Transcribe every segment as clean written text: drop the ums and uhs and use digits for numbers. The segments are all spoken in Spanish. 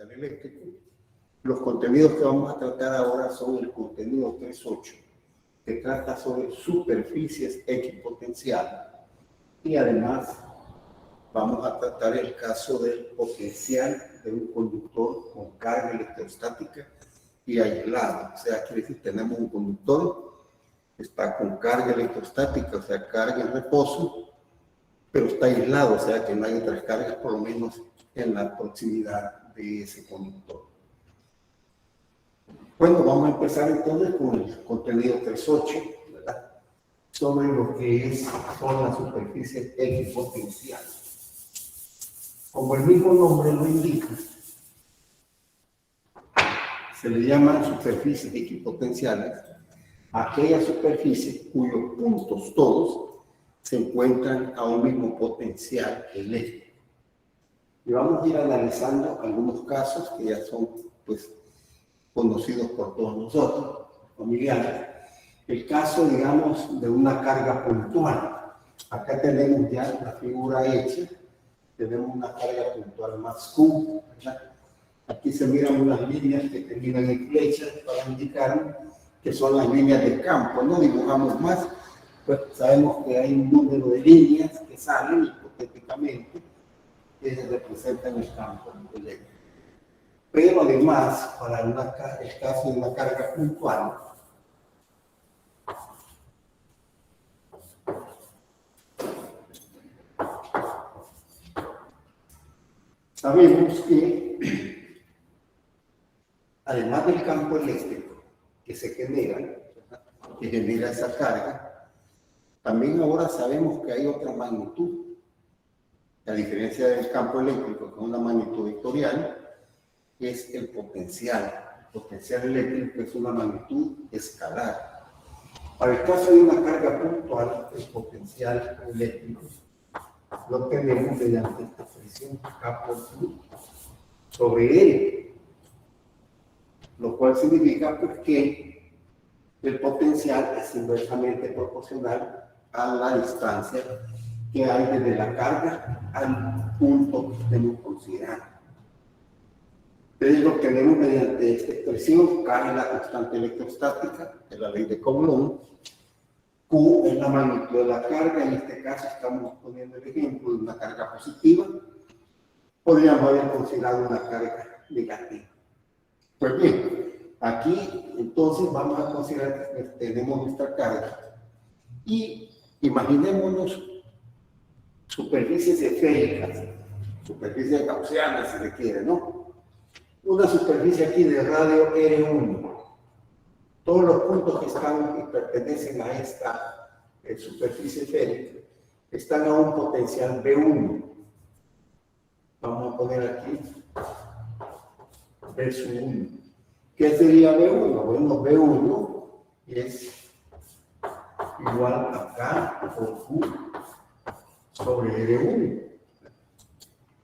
potencial eléctrico. Los contenidos que vamos a tratar ahora son el contenido 3.8, que trata sobre superficies equipotenciales. Y además vamos a tratar el caso del potencial de un conductor con carga electrostática y aislado. O sea, quiere decir, tenemos un conductor que está con carga electrostática, o sea, carga en reposo, pero está aislado, o sea, que no hay otras cargas, por lo menos en la proximidad de ese conductor. Bueno, vamos a empezar entonces con el contenido 3.8, ¿verdad? Sobre lo que son las superficies equipotenciales. Como el mismo nombre lo indica, se le llaman superficies equipotenciales a aquellas superficies cuyos puntos todos se encuentran a un mismo potencial eléctrico. Y vamos a ir analizando algunos casos que ya son, pues, conocidos por todos nosotros, familiares. El caso, digamos, de una carga puntual. Acá tenemos ya la figura hecha. Tenemos una carga puntual más Q, ¿verdad? Aquí se miran unas líneas que terminan en flechas para indicar que son las líneas de campo. No dibujamos más, pues sabemos que hay un número de líneas que salen hipotéticamente que representan el campo eléctrico. Pero además, para el caso de una carga puntual, sabemos que además del campo eléctrico que se genera, que genera esa carga, también ahora sabemos que hay otra magnitud. La diferencia del campo eléctrico con una magnitud vectorial es el potencial. El potencial eléctrico es una magnitud escalar. Para el caso de una carga puntual, el potencial eléctrico lo tenemos mediante esta expresión K por Q sobre L, lo cual significa que el potencial es inversamente proporcional a la distancia que hay desde la carga al punto que estemos considerando. Entonces lo tenemos mediante esta expresión. K es la constante electrostática de la ley de Coulomb, Q es la magnitud de la carga. En este caso estamos poniendo el ejemplo de una carga positiva. Podríamos haber considerado una carga negativa. Pues bien, aquí entonces vamos a considerar que tenemos nuestra carga y imaginémonos superficies esféricas, superficies gaussianas si se quiere, ¿no? Una superficie aquí de radio R1. Todos los puntos que pertenecen a esta superficie esférica están a un potencial B1. Vamos a poner aquí B1. ¿Qué sería B1? Bueno, B1 es igual a K por Q sobre R1.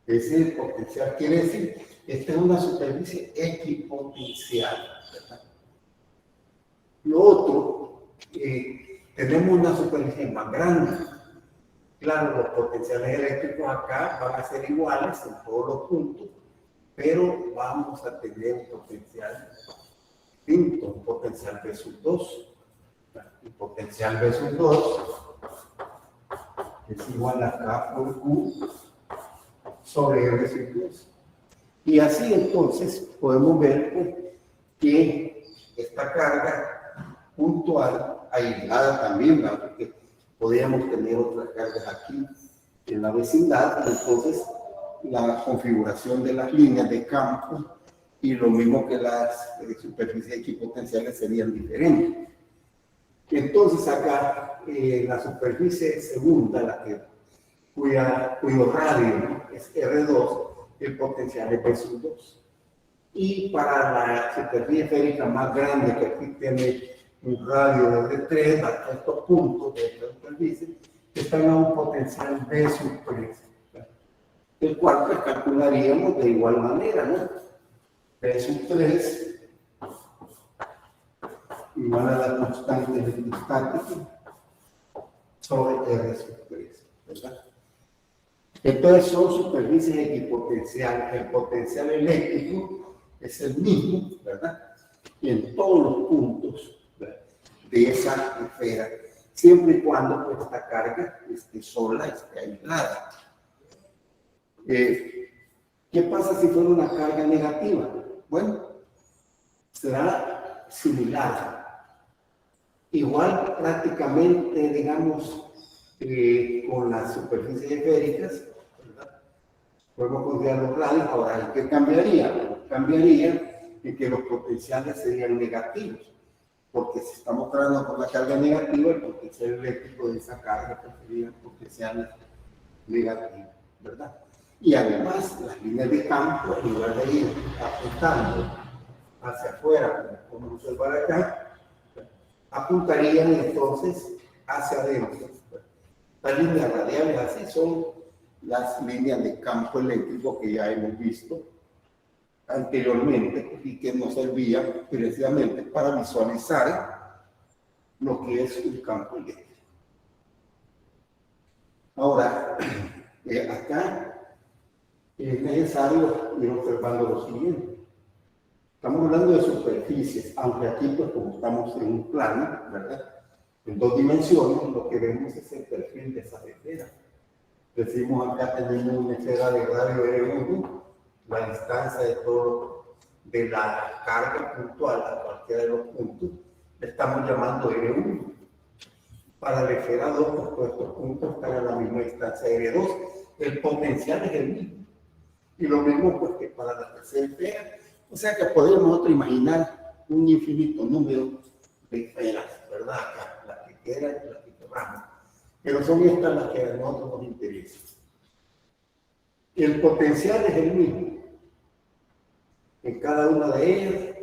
Ese es el potencial. Quiere decir, esta es una superficie equipotencial, ¿verdad? Lo otro, tenemos una superficie más grande. Claro, los potenciales eléctricos acá van a ser iguales en todos los puntos, pero vamos a tener un potencial distinto, un potencial B sub 2. El potencial B sub 2 es igual a K por Q sobre R sub 2. Y así entonces podemos ver, pues, que esta carga puntual, aislada también, ¿verdad? Porque podríamos tener otras cargas aquí en la vecindad, entonces la configuración de las líneas de campo y lo mismo que las superficies equipotenciales serían diferentes. Entonces acá la superficie segunda, cuyo radio, ¿no?, es R2, el potencial es B sub 2. Y para la superficie esférica más grande, que aquí tiene un radio de R3 hasta estos puntos de esta superficie, están a un potencial B sub 3, el cual pues calcularíamos de igual manera, ¿no? B sub 3 igual a la constante electrostática sobre R sub 3, ¿verdad? Entonces son superficies equipotenciales. El potencial eléctrico es el mismo, ¿verdad? Y en todos los puntos, ¿verdad?, de esa esfera, siempre y cuando pues, esta carga esté sola, esté aislada. ¿Qué pasa si fuera una carga negativa? Bueno, será similar. Igual prácticamente, digamos, con las superficies esféricas, ¿verdad?, podemos considerar los radios. Ahora, ¿qué cambiaría? Cambiaría en que los potenciales serían negativos, porque si estamos trabajando con la carga negativa, el potencial eléctrico de esa carga sería potenciales negativos, ¿verdad? Y además, las líneas de campo, en lugar de ir apuntando hacia afuera, como podemos observar acá, apuntarían entonces hacia adentro. Las líneas radiales así son las líneas de campo eléctrico que ya hemos visto anteriormente y que nos servían precisamente para visualizar lo que es un campo eléctrico. Ahora, acá es necesario ir observando lo siguiente. Estamos hablando de superficies, aunque aquí, pues, como estamos en un plano, ¿verdad?, en dos dimensiones, lo que vemos es el perfil de esa esfera. Decimos acá tenemos una esfera de radio R1, la distancia de todo, de la carga puntual a cualquiera de los puntos, le estamos llamando R1. Para la esfera 2, pues todos estos puntos están a la misma distancia de R2. El potencial es el mismo. Y lo mismo, pues, que para la tercera esfera. O sea que podemos nosotros imaginar un infinito número de esferas, ¿verdad? Acá, las que quieran y las que quebramos. Pero son estas las que a nosotros nos interesan. El potencial es el mismo en cada una de ellas,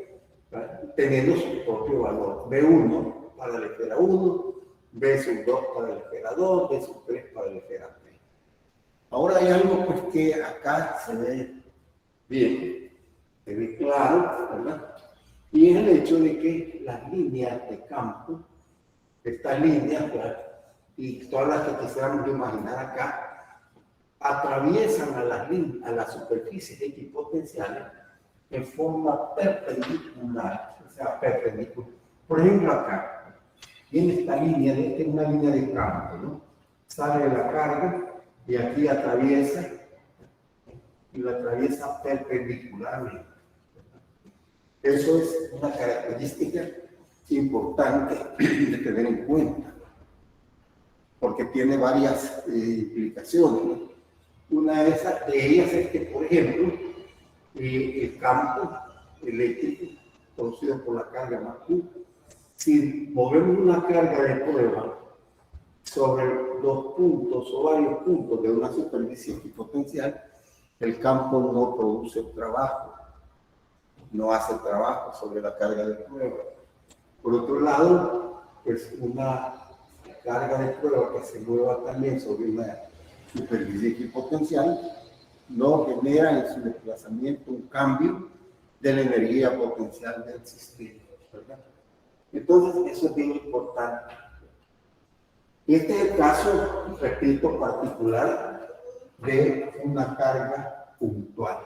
¿verdad?, teniendo su propio valor. B1 para la esfera 1, B2 para la esfera 2, B3 para la esfera 3. Ahora hay algo, pues, que acá se ve bien, se ve claro, ¿verdad? Y es el hecho de que las líneas de campo, estas líneas, ¿verdad?, y todas las que quisiéramos imaginar acá, atraviesan a las superficies equipotenciales en forma perpendicular, o sea, perpendicular. Por ejemplo, acá, viene esta línea, esta es una línea de campo, ¿no? Sale de la carga y aquí atraviesa, y la atraviesa perpendicularmente. Eso es una característica importante de tener en cuenta, porque tiene varias implicaciones, ¿no? Una de ellas es que, por ejemplo, el campo eléctrico producido por la carga más Q, si movemos una carga de prueba sobre dos puntos o varios puntos de una superficie equipotencial, el campo no produce trabajo, no hace trabajo sobre la carga de prueba. Por otro lado, pues una carga de prueba que se mueva también sobre una superficie equipotencial no genera en su desplazamiento un cambio de la energía potencial del sistema, ¿verdad? Entonces, eso es bien importante. Este es el caso, repito, particular de una carga puntual.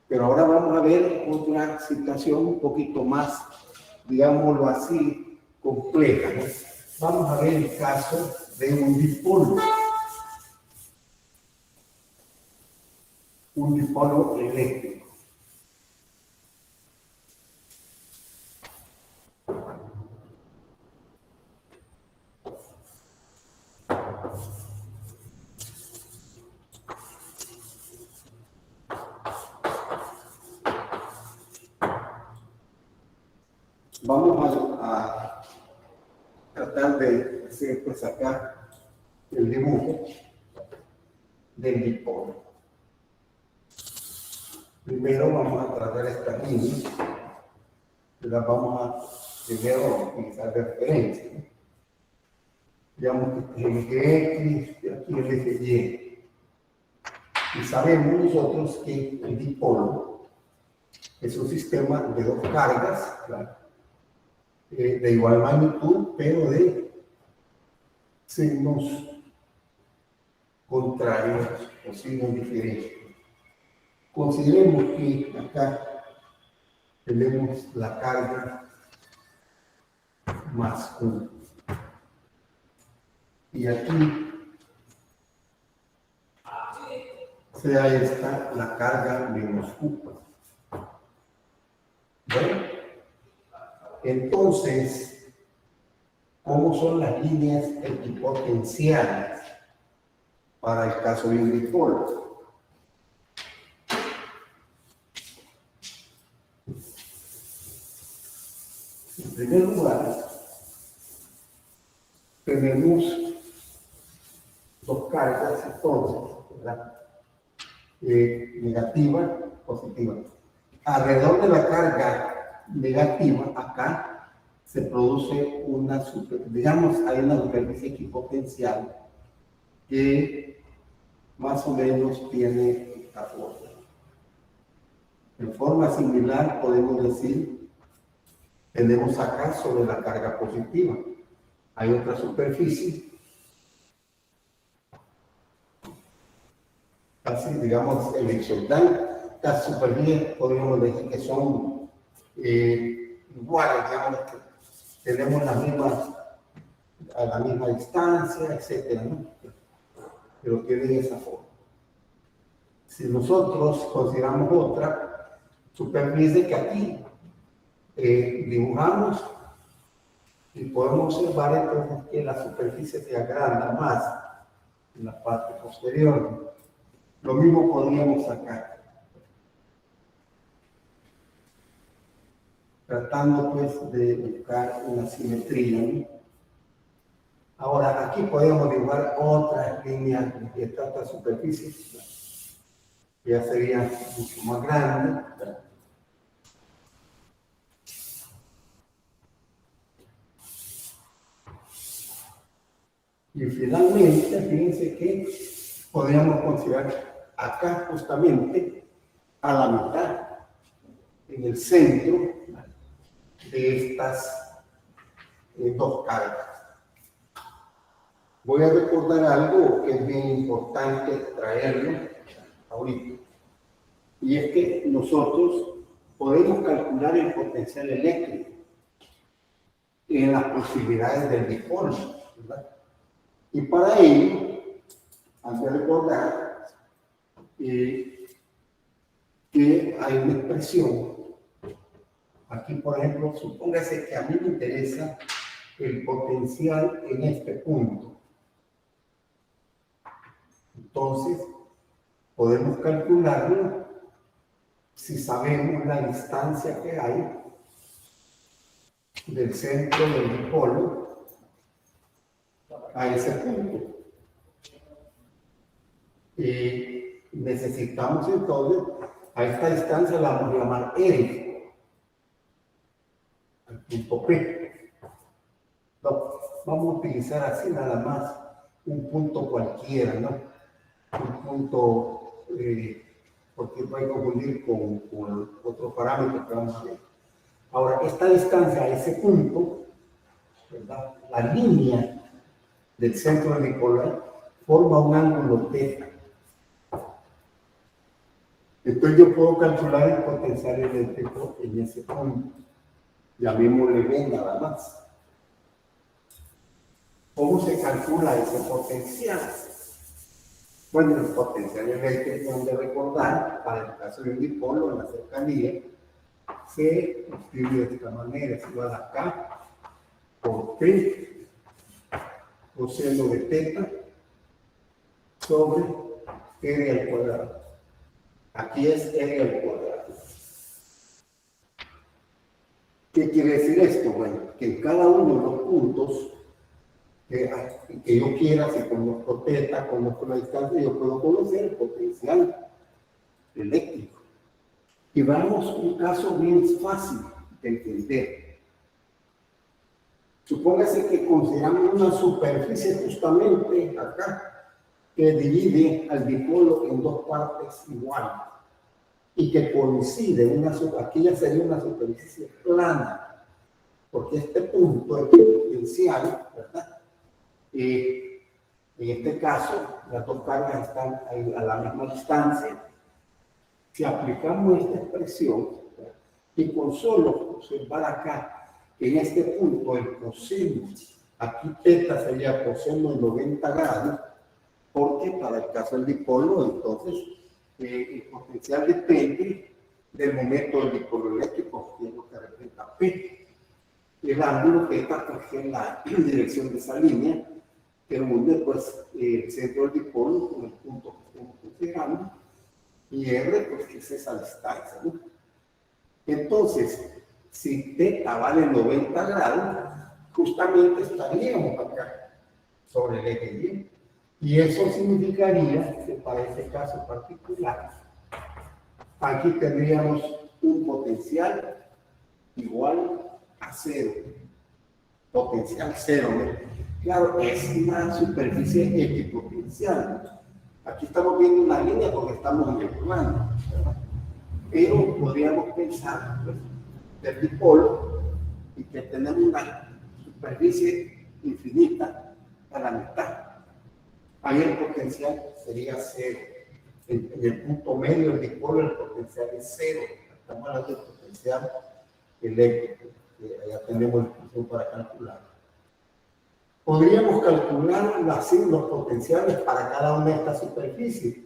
Pero ahora vamos a ver otra situación un poquito más, digámoslo así, compleja, ¿no? Vamos a ver el caso de un dipolo. Un dipolo eléctrico. Vamos a tratar de hacer, pues, acá el dibujo del dipolo. Primero vamos a tratar estas líneas, las vamos a primero utilizar de referencia, ¿no? Digamos que el eje X y aquí el eje Y. Y sabemos nosotros que el dipolo es un sistema de dos cargas, claro, de igual magnitud, pero de signos contrarios o signos diferentes. Consideremos que acá tenemos la carga más Q. Y aquí sea esta la carga menos Q. Bueno, entonces, ¿cómo son las líneas equipotenciales para el caso de un dipolo? En primer lugar, tenemos dos cargas entonces, ¿verdad? Negativa, positiva. Alrededor de la carga negativa, acá se produce una hay una superficie equipotencial que más o menos tiene esta forma. En forma similar podemos decir, tenemos acá sobre la carga positiva. Hay otra superficie, así digamos elipsoidal. Las superficies podríamos decir que son iguales, digamos que tenemos a la misma distancia, etcétera, ¿no? Pero tienen esa forma. Si nosotros consideramos otra superficie que aquí dibujamos, y podemos observar entonces que la superficie se agranda más en la parte posterior. Lo mismo podríamos sacar. Tratando pues de buscar una simetría, ¿no? Ahora, aquí podemos dibujar otras líneas de esta superficie, que ya sería mucho más grande. Y finalmente, fíjense que podríamos considerar acá justamente a la mitad, en el centro de estas dos cargas. Voy a recordar algo que es bien importante traerlo ahorita, y es que nosotros podemos calcular el potencial eléctrico en las posibilidades del dipolo, ¿verdad? Y para ello, hay que recordar que hay una expresión. Aquí, por ejemplo, supóngase que a mí me interesa el potencial en este punto. Entonces, podemos calcularlo si sabemos la distancia que hay del centro del dipolo a ese punto. Y necesitamos entonces, a esta distancia la vamos a llamar R, al punto P. No, vamos a utilizar así nada más un punto cualquiera, ¿no? Un punto, porque no hay que confundir con otro parámetro que vamos a ver. Ahora, esta distancia a ese punto, ¿verdad? La línea del centro del dipolo forma un ángulo θ. Entonces yo puedo calcular el potencial eléctrico en ese punto. Llamémosle B nada más. ¿Cómo se calcula ese potencial? Bueno, el potencial eléctrico, han de recordar, para el caso de un dipolo en la cercanía, se escribe de esta manera, es igual a K por P, coseno de θ, sobre R al cuadrado. Aquí es R al cuadrado. ¿Qué quiere decir esto? Bueno, que en cada uno de los puntos que yo quiera, si conozco θ, conozco la distancia, yo puedo conocer el potencial eléctrico. Y vamos a un caso bien fácil de entender. Supóngase que consideramos una superficie justamente acá, que divide al dipolo en dos partes iguales y que coincide, aquí ya sería una superficie plana, porque este punto es potencial, ¿verdad? En este caso, las dos cargas están ahí a la misma distancia. Si aplicamos esta expresión, y con solo observar acá, en este punto, el coseno, aquí θ sería coseno de 90 grados, porque para el caso del dipolo, entonces, el potencial depende del momento del dipolo eléctrico, que es lo que representa P. El ángulo θ, pues, es la dirección de esa línea, que une, pues, el centro del dipolo con el punto que estamos considerando, y R, pues, que es esa distancia, ¿no? Entonces, si θ vale 90 grados, justamente estaríamos acá, sobre el eje Y. Y eso significaría que para este caso particular, aquí tendríamos un potencial igual a 0. Potencial 0, ¿no? Claro, es una superficie equipotencial. Aquí estamos viendo una línea porque estamos en el plano, ¿verdad? Pero podríamos pensar, pues, del dipolo y que tenemos una superficie infinita a la mitad. Ahí el potencial sería 0. En el punto medio del dipolo el potencial es 0. Estamos hablando del potencial eléctrico. Ya tenemos la expresión para calcular. Podríamos calcular los potenciales para cada una de estas superficies.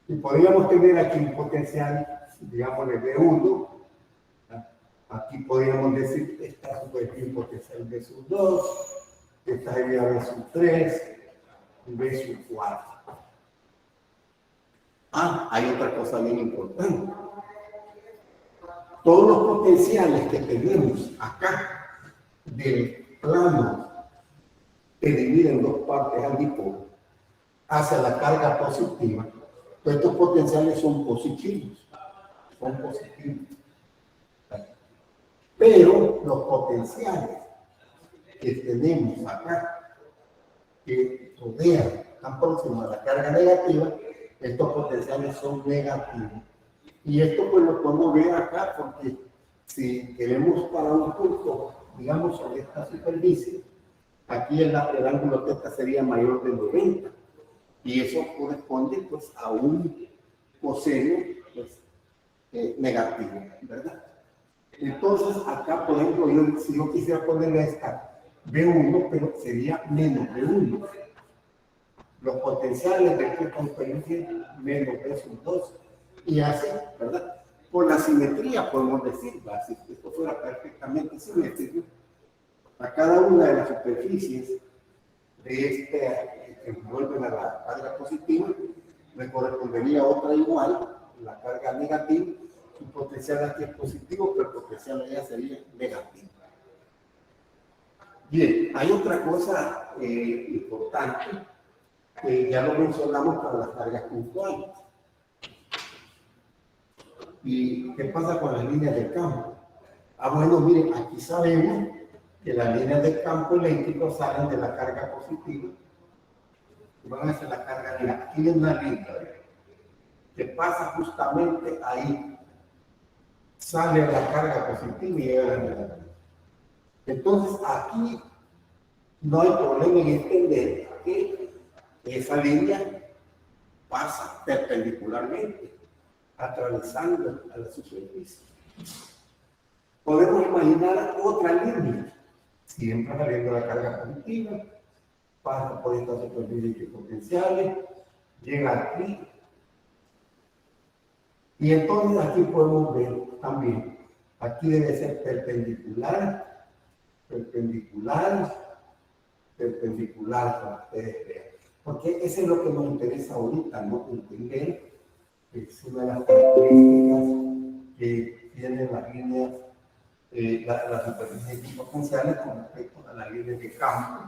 Y podríamos tener aquí un potencial, digamos, de B1. Aquí podríamos decir que esta superficie un potencial B sub 2, esta sería B sub 3, B sub 4. Hay otra cosa bien importante. Todos los potenciales que tenemos acá del plano que divide en dos partes al dipolo hacia la carga positiva, pues estos potenciales son positivos. Pero los potenciales que tenemos acá, que rodean tan próximos a la carga negativa, estos potenciales son negativos. Y esto pues lo podemos ver acá porque si queremos para un punto, digamos, sobre esta superficie, aquí el ángulo θ sería mayor de 90. Y eso corresponde pues a un coseno pues, negativo, ¿verdad? Entonces acá, por ejemplo, si yo quisiera ponerle esta B1, pero sería menos B1. Los potenciales de esta superficie menos B sub 2. Y así, ¿verdad? Por la simetría podemos decir, si esto fuera perfectamente simétrico, a cada una de las superficies de que envuelven a la carga positiva, le correspondería otra igual, la carga negativa. Su potencial aquí es positivo, pero el potencial allá sería negativo. Bien, hay otra cosa importante, que ya lo mencionamos para las cargas puntuales. ¿Y qué pasa con las líneas de campo? Bueno, miren, aquí sabemos que las líneas de campo eléctrico salen de la carga positiva y van hacia la carga negativa. Aquí es una línea que pasa justamente ahí. Sale la carga positiva y llega a la negativa. Entonces, aquí no hay problema en entender que esa línea pasa perpendicularmente, atravesando a la superficie. Podemos imaginar otra línea, siempre saliendo la carga positiva, pasa por estas superficies potenciales, llega aquí. Y entonces aquí podemos ver también, aquí debe ser perpendicular, perpendicular, perpendicular, para ustedes vean. Porque eso es lo que nos interesa ahorita, ¿no? Entender que es una de las características que tienen las líneas, las superficies potenciales con respecto a las líneas de campo.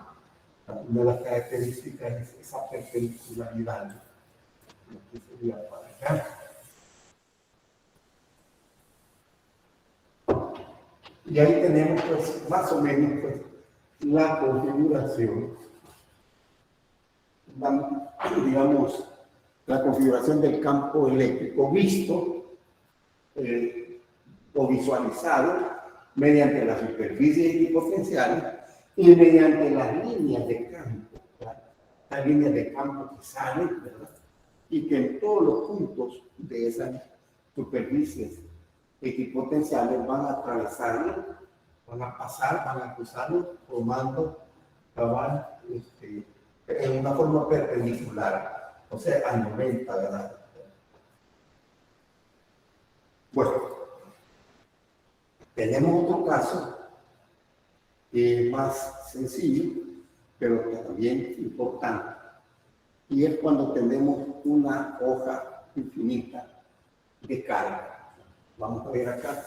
Una de las características es esa perpendicularidad, lo que sería para acá. Y ahí tenemos, pues, más o menos, pues, la configuración, digamos, la configuración del campo eléctrico visto o visualizado mediante las superficies equipotenciales y mediante las líneas de campo. Hay líneas de campo que salen, ¿verdad? Y que en todos los puntos de esas superficies equipotenciales van a atravesarlo, van a pasar, van a cruzarlo, formando cabal en una forma perpendicular, o sea, a 90 grados. Bueno, tenemos otro caso que es más sencillo, pero también importante, y es cuando tenemos una hoja infinita de carga. Vamos a ver acá.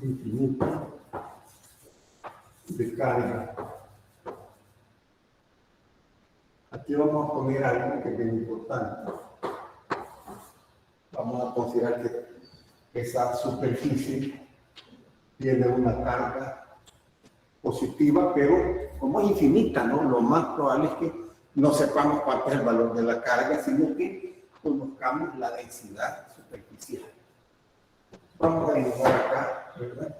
Infinita de carga. Aquí vamos a poner algo que es bien importante. Vamos a considerar que esa superficie tiene una carga positiva, pero como es infinita, ¿no? Lo más probable es que no sepamos cuánto es el valor de la carga, sino que conozcamos la densidad superficial. Vamos a dibujar acá, ¿verdad?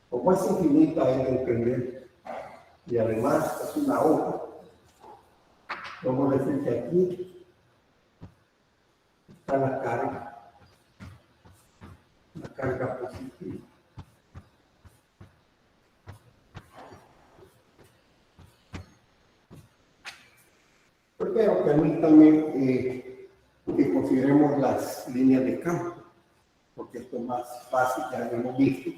Como es infinita, hay que entender, y además es una hoja, vamos a decir que aquí está la carga positiva. Pero permítanme que consideremos las líneas de campo, porque esto es más fácil, ya lo hemos visto.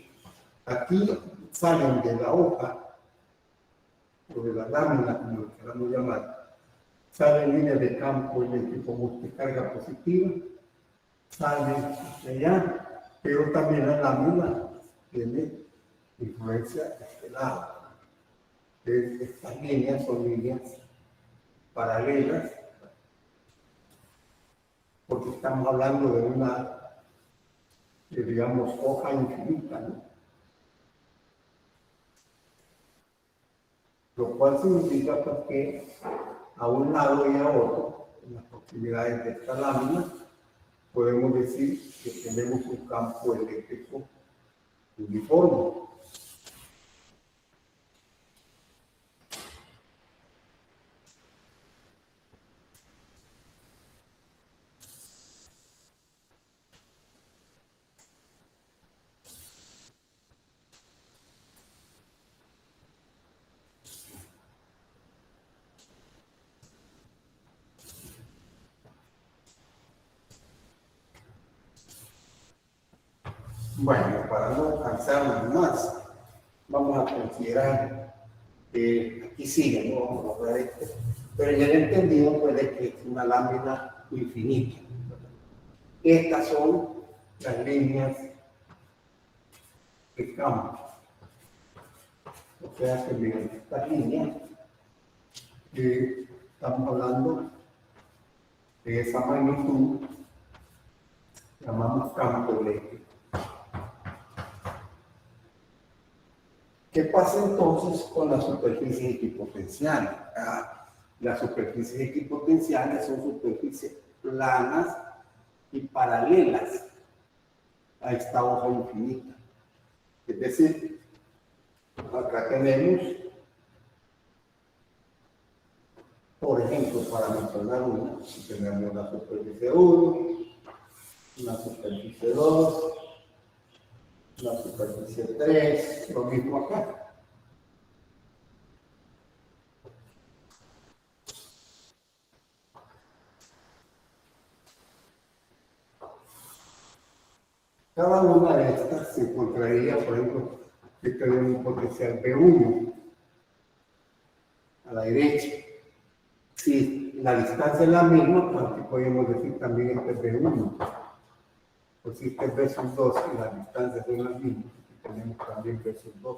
Aquí salen de la hoja, o de la lámina, como lo queramos llamar, salen líneas de campo de carga positiva, salen hacia allá, pero también la lámina tiene influencia de este lado. Estas líneas son líneas paralelas, porque estamos hablando de una, digamos, hoja infinita, ¿no? Lo cual significa que a un lado y a otro, en las proximidades de esta lámina, podemos decir que tenemos un campo eléctrico uniforme. Bueno, para no cansarnos más, vamos a considerar que aquí sigue, ¿no? Vamos a hablar de esto, pero ya he entendido pues, de que es una lámina infinita. Estas son las líneas de campo. O sea que mediante estas líneas estamos hablando de esa magnitud, llamamos campo eléctrico. ¿Qué pasa entonces con las superficies equipotenciales? Las superficies equipotenciales son superficies planas y paralelas a esta hoja infinita. Es decir, acá tenemos, por ejemplo, para mencionar una, tenemos la superficie 1, la superficie 2, la superficie 3, lo mismo acá. Cada una de estas se encontraría, por ejemplo, que tenemos un potencial B1 a la derecha. Si la distancia es la misma, pues aquí podemos decir también este es B1. Pues si este es B sub 2 y las distancias son las mismas, tenemos también B sub 2.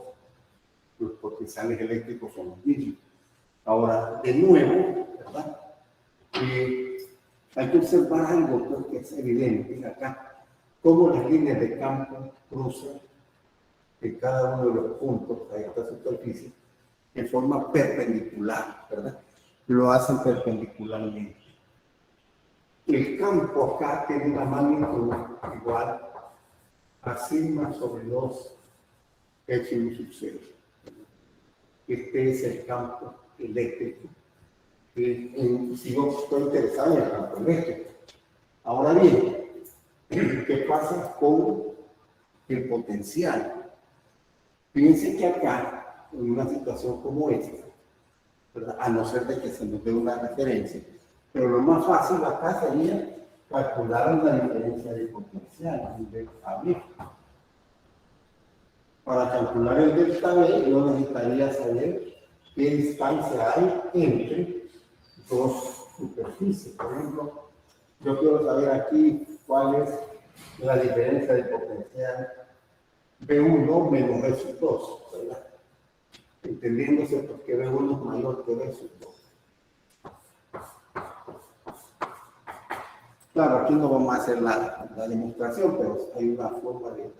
Los potenciales eléctricos son los mismos. Ahora, de nuevo, ¿verdad? Hay que observar algo pues, que es evidente acá. Cómo las líneas de campo cruzan en cada uno de los puntos a esta superficie en forma perpendicular, ¿verdad? lo hacen perpendicularmente. El campo acá tiene una magnitud igual a sigma sobre 2 H1 sub 0. Este es el campo eléctrico. Si yo estoy interesado en el campo eléctrico. Ahora bien, ¿qué pasa con el potencial? Fíjense que acá, en una situación como esta, ¿verdad? A no ser de que se nos dé una referencia, pero lo más fácil acá sería calcular la diferencia de potencial, el delta B. Para calcular el delta B, yo necesitaría saber qué distancia hay entre dos superficies. Por ejemplo, yo quiero saber aquí cuál es la diferencia de potencial B1 menos B sub 2, ¿verdad? Entendiéndose porque B1 es mayor que B sub 2. Claro, aquí no vamos a hacer la demostración, pero hay una forma de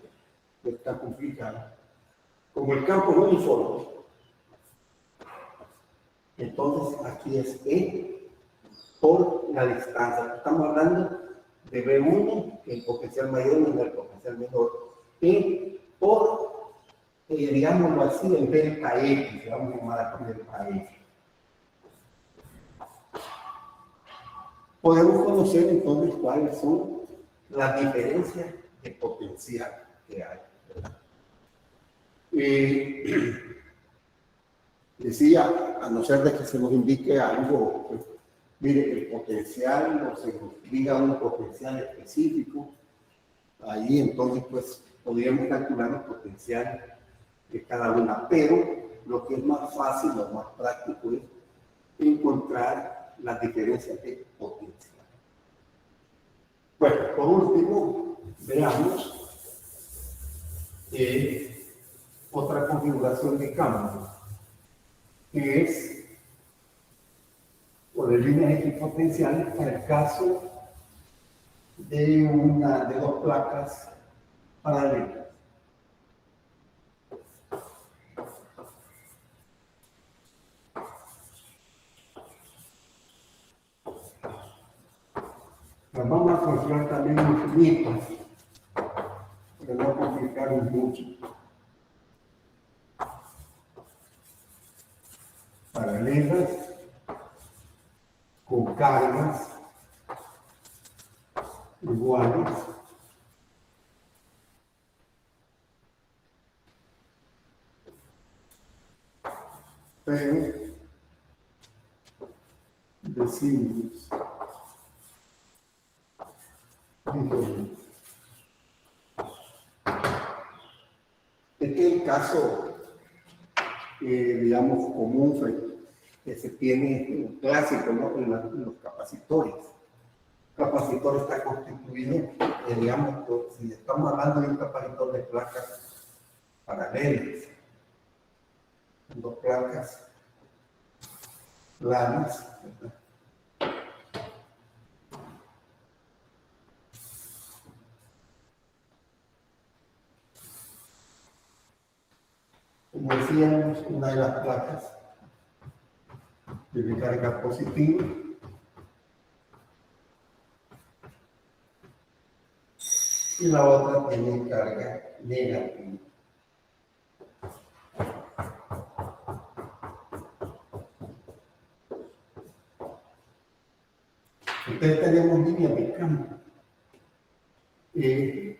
estar complicada. Como el campo es uniforme, entonces aquí es E por la distancia. Estamos hablando de B1, que el potencial mayor menos el potencial menor. E por, digámoslo así, el delta X, que vamos a llamar aquí delta X. Podemos conocer entonces cuáles son las diferencias de potencial que hay, ¿verdad? Decía, a no ser de que se nos indique algo, pues, mire, el potencial, o se nos diga un potencial específico, ahí entonces pues podríamos calcular el potencial de cada una, pero lo que es más fácil, lo más práctico es encontrar las diferencias de potencial. Bueno, por último, veamos otra configuración de campo, que es por líneas equipotenciales para el caso de dos placas paralelas. Las vamos a considerar también infinitas, pero no complicarnos mucho. Paralelas, con cargas iguales. Pero de símbolos diferentes. Este es el caso, digamos, común que se tiene en clásico, ¿no? En los capacitores. El capacitor está constituido, digamos, si estamos hablando de un capacitor de placas paralelas, dos placas planas, ¿verdad? Como decíamos, una de las placas tiene carga positiva y la otra tiene carga negativa. Entonces tenemos líneas de campo.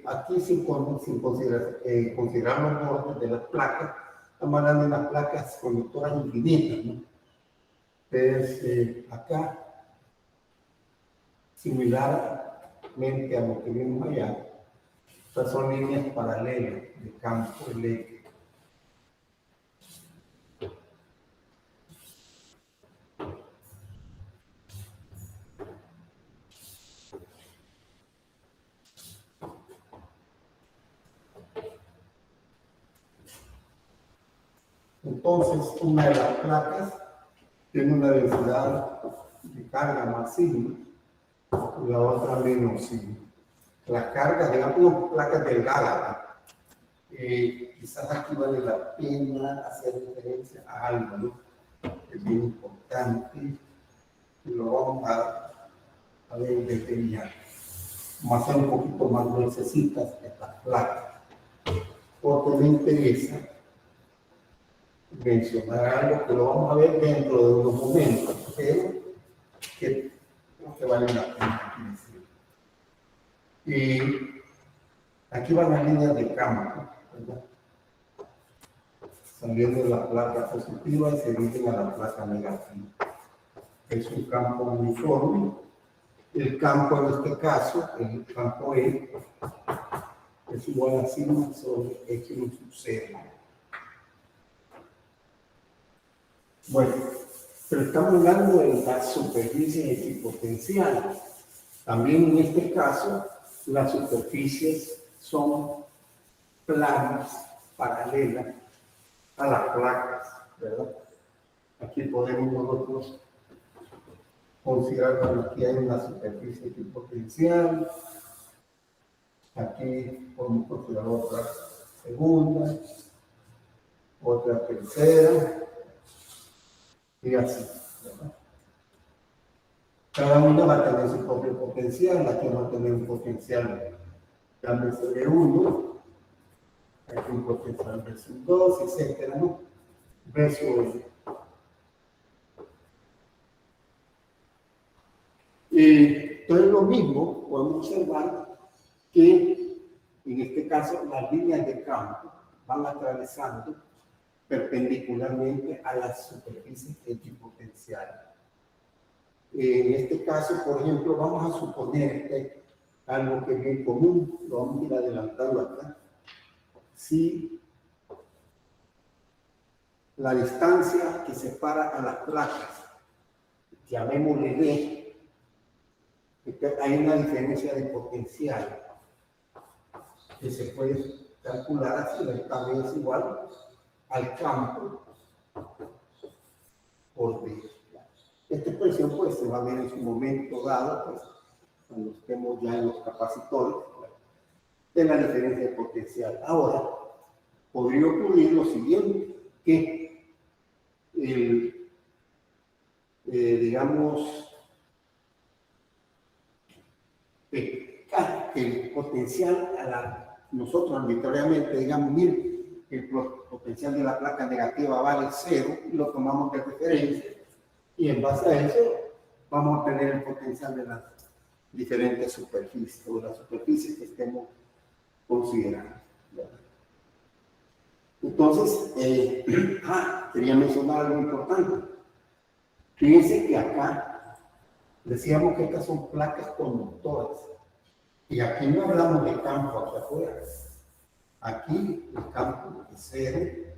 Aquí sin considerar los bordes de las placas, estamos hablando de las placas conductoras infinitas, ¿no? Entonces, acá, similarmente a lo que vimos allá, estas son líneas paralelas de campo eléctrico. Entonces, una de las placas tiene una densidad de carga más sigma y la otra menos sigma. Las cargas, digamos, placas delgadas, quizás aquí vale la pena hacer referencia a algo, ¿no? Es bien importante. lo vamos a ver desde ya. Vamos a hacer un poquito más gruesecitas estas placas, porque me interesa mencionar algo que lo vamos a ver dentro de unos momentos, pero que creo que vale la pena decir. Y aquí van las líneas de campo, ¿verdad? Saliendo de la placa positiva y se dirigen a la placa negativa. Es un campo uniforme. El campo en este caso, el campo E, es igual a sigma sobre X sub 0. Bueno, pero estamos hablando de la superficie equipotencial. También en este caso, las superficies son planas, paralelas a las placas, ¿verdad? Aquí podemos nosotros considerar que aquí hay una superficie equipotencial, aquí podemos considerar otra segunda, otra tercera, y así, ¿verdad? Cada una va a tener su propio potencial, aquí va a tener un potencial llámese de 1, aquí un potencial versus 2, etcétera, ¿no? Versus entonces lo mismo, podemos observar que en este caso las líneas de campo van atravesando perpendicularmente a las superficies equipotenciales. En este caso, por ejemplo, vamos a suponer que algo que es bien común, lo vamos a ir adelantando acá. Si la distancia que separa a las placas, llamémosle D, hay una diferencia de potencial que se puede calcular así, la D es igual al campo por D. Esta expresión pues se va a ver en su momento dado, pues, cuando estemos ya en los capacitores, de la diferencia de potencial. Ahora, podría ocurrir lo siguiente, que digamos, el potencial nosotros arbitrariamente, digamos, mire, el potencial de la placa negativa vale 0, y lo tomamos de referencia, y en base a eso vamos a tener el potencial de las diferentes superficies, o las superficies que estemos considerando. Entonces, quería mencionar algo importante. Fíjense que acá decíamos que estas son placas conductoras. Y aquí no hablamos de campo hacia afuera. Aquí el campo es 0.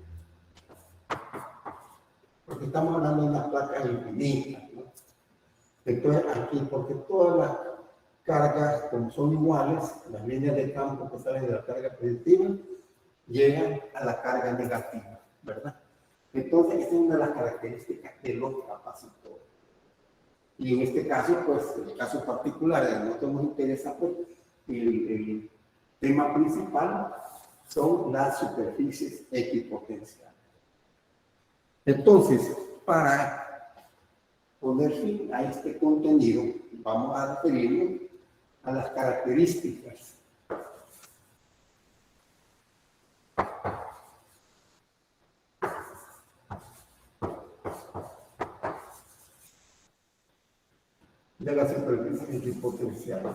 Porque estamos hablando de unas placas infinitas, ¿no? Entonces aquí, porque todas las cargas, como son iguales, las líneas de campo que salen de la carga positiva, llegan a la carga negativa, ¿verdad? Entonces, esta es una de las características de los capacitores. Y en este caso, pues, el caso particular de nosotros nos interesa, pues, el tema principal son las superficies equipotenciales. Entonces, para poner fin a este contenido, vamos a referirnos a las características de las superficies equipotenciales.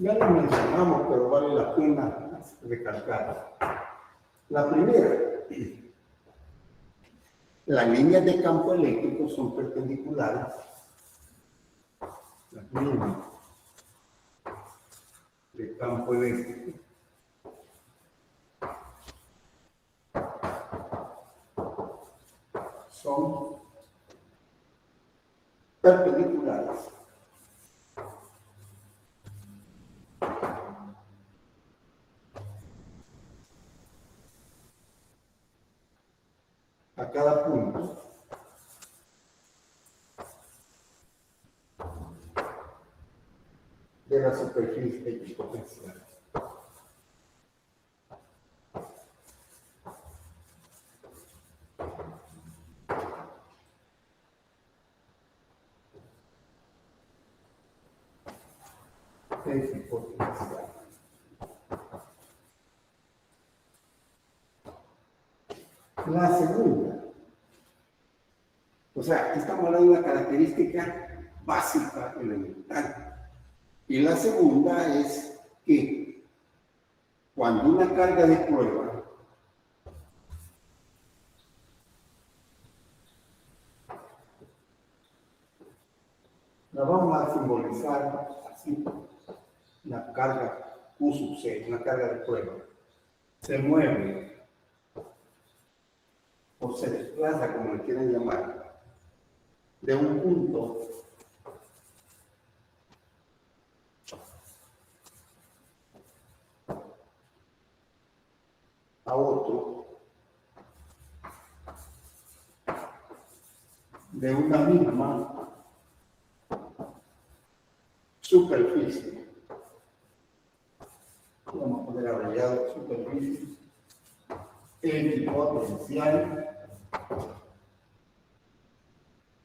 Ya lo mencionamos, pero vale la pena recalcar. La primera, las líneas de campo eléctrico son perpendiculares. Las líneas de campo eléctrico son perpendiculares a cada punto de la superficie equipotencial. Equipotencial. La segunda, o sea, aquí estamos hablando de una característica básica, elemental. Y la segunda es que cuando una carga de prueba la vamos a simbolizar así, la carga Q sub C, una carga de prueba, se mueve o se desplaza, como le quieren llamar, de un punto a otro de una misma superficie. Vamos a poner abreviado superficie equipotencial.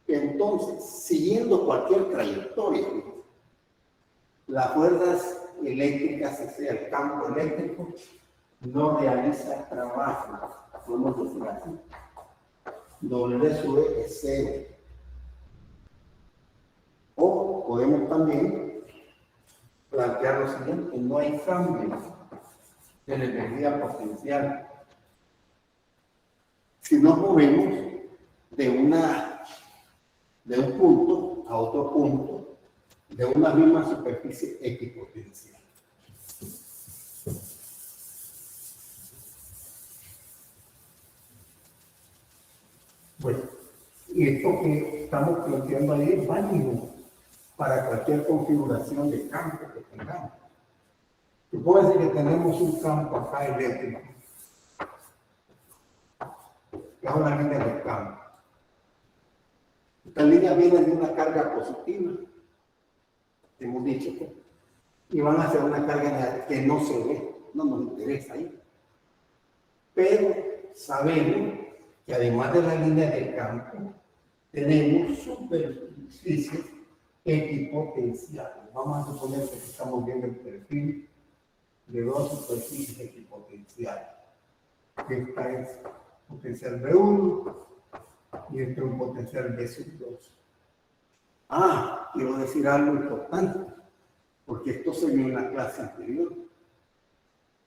Entonces, siguiendo cualquier trayectoria, las fuerzas eléctricas, o sea, el campo eléctrico, no realiza trabajo, podemos decir así. W sub E es cero. O podemos también plantear lo siguiente: no hay cambio de la energía potencial. Si nos movemos de un punto a otro punto de una misma superficie equipotencial. Bueno, y esto que estamos planteando ahí es válido para cualquier configuración de campo que tengamos. Supóngase que tenemos un campo acá eléctrico, que es una línea de campo. Esta línea viene de una carga positiva, hemos dicho, y van a hacer una carga negativa que no se ve, no nos interesa ahí. Pero sabemos que además de la línea de campo, tenemos superficies equipotenciales. Vamos a suponer que estamos viendo el perfil de dos superficies equipotenciales. Esta es potencial B1 y este es un potencial B sub 2. Quiero decir algo importante, porque esto se vio en la clase anterior.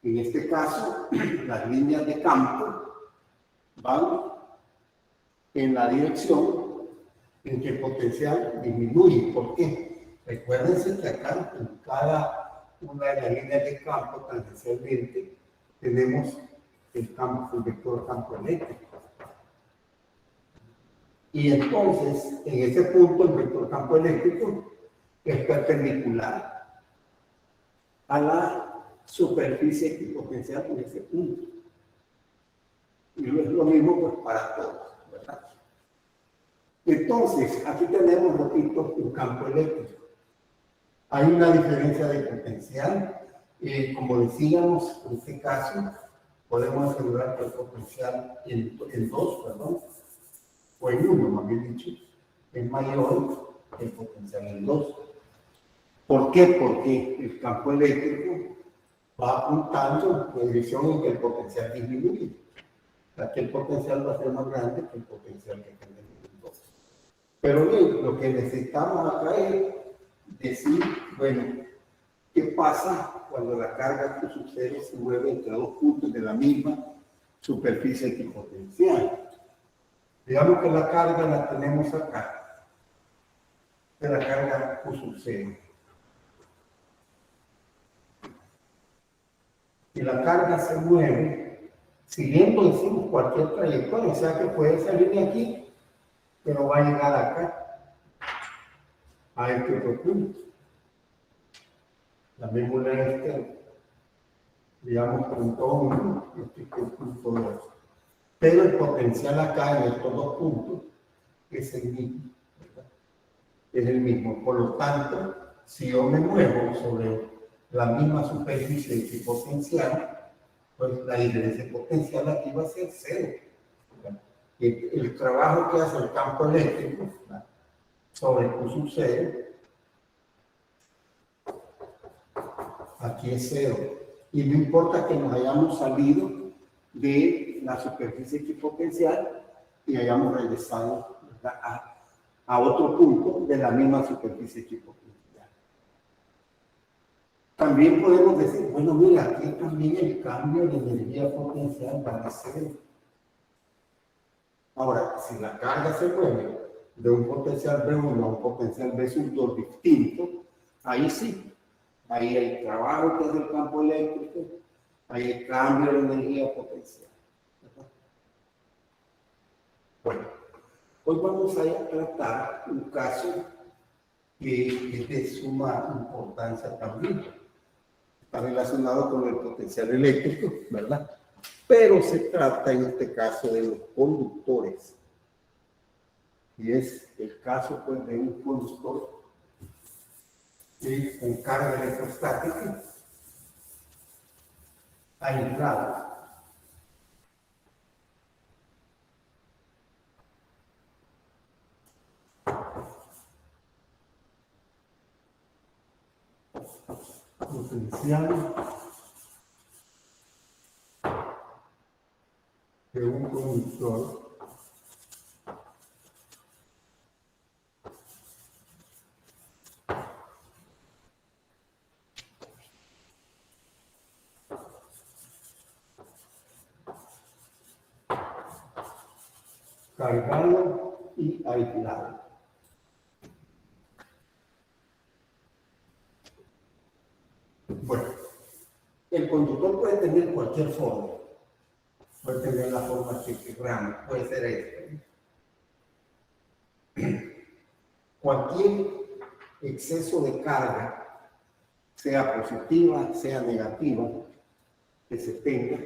En este caso, las líneas de campo van en la dirección en que el potencial disminuye. ¿Por qué? Recuérdense que acá en cada una de las líneas de campo tangencialmente tenemos el vector campo eléctrico. Y entonces, en ese punto, el vector campo eléctrico es perpendicular a la superficie equipotencial en ese punto. Y es lo mismo pues para todos, ¿verdad? Entonces, aquí tenemos, repito, un campo eléctrico. Hay una diferencia de potencial. Como decíamos, en este caso, podemos asegurar que el potencial en 2, perdón, o en 1, más bien dicho, es mayor que el potencial en 2. ¿Por qué? Porque el campo eléctrico va apuntando en dirección en que el potencial disminuye. O sea, que el potencial va a ser más grande que el potencial que tenemos en 2. Pero bien, lo que necesitamos acá es decir, bueno, ¿qué pasa cuando la carga Q sub 0 se mueve entre dos puntos de la misma superficie equipotencial? Digamos que la carga la tenemos acá, de la carga Q sub 0. Y la carga se mueve siguiendo, decimos, cualquier trayectoria, o sea que puede salir de aquí, pero va a llegar acá, a este otro punto. La mémula digamos, punto 1, este es el punto 2. Pero el potencial acá en estos dos puntos es el mismo, ¿verdad? Es el mismo. Por lo tanto, Si yo me muevo sobre la misma superficie equipotencial, pues la diferencia potencial aquí va a ser cero. El trabajo que hace el campo eléctrico sobre Q sub cero, aquí es cero. Y no importa que nos hayamos salido de la superficie equipotencial y hayamos regresado a otro punto de la misma superficie equipotencial. También podemos decir, bueno, mira, aquí también el cambio de energía potencial va a cero. Ahora, si la carga se mueve de un potencial B1 a un potencial B sub 2 distinto, ahí sí, ahí hay trabajo que hace el campo eléctrico, ahí hay cambio de energía potencial. Bueno, hoy vamos a tratar un caso que es de suma importancia también. Está relacionado con el potencial eléctrico, ¿verdad? Pero se trata en este caso de los conductores. Y es el caso pues, de un conductor con carga electrostática aislado. Potencial de un conductor cargado y aislado. Bueno, el conductor puede tener cualquier forma. Puede tener la forma que queramos, puede ser cualquier exceso de carga, sea positiva, sea negativa, que se tenga,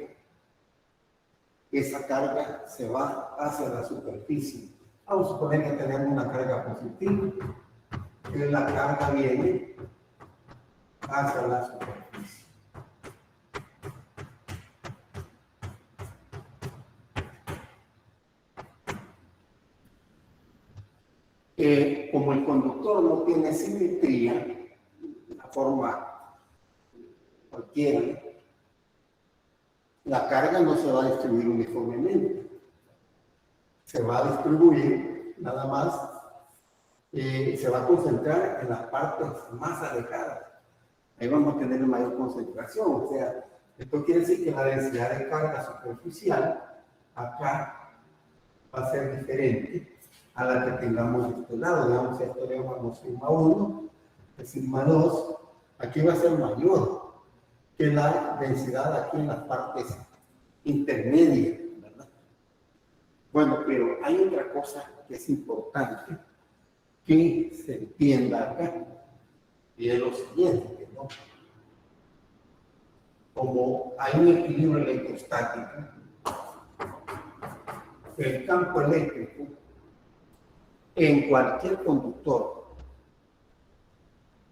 esa carga se va hacia la superficie. Vamos a suponer que tenemos una carga positiva, que la carga viene hacia la superficie. Como el conductor no tiene simetría, la forma cualquiera, la carga no se va a distribuir uniformemente. Se va a distribuir nada más, se va a concentrar en las partes más alejadas. Ahí vamos a tener mayor concentración. O sea, esto quiere decir que la densidad de carga superficial acá va a ser diferente a la que tengamos de este lado. Digamos, si esto le llamamos sigma 1, el sigma 2, aquí va a ser mayor que la densidad aquí en las partes intermedias, ¿verdad? Bueno, pero hay otra cosa que es importante que se entienda acá, y es lo siguiente, ¿no? Como hay un equilibrio electrostático, el campo eléctrico en cualquier conductor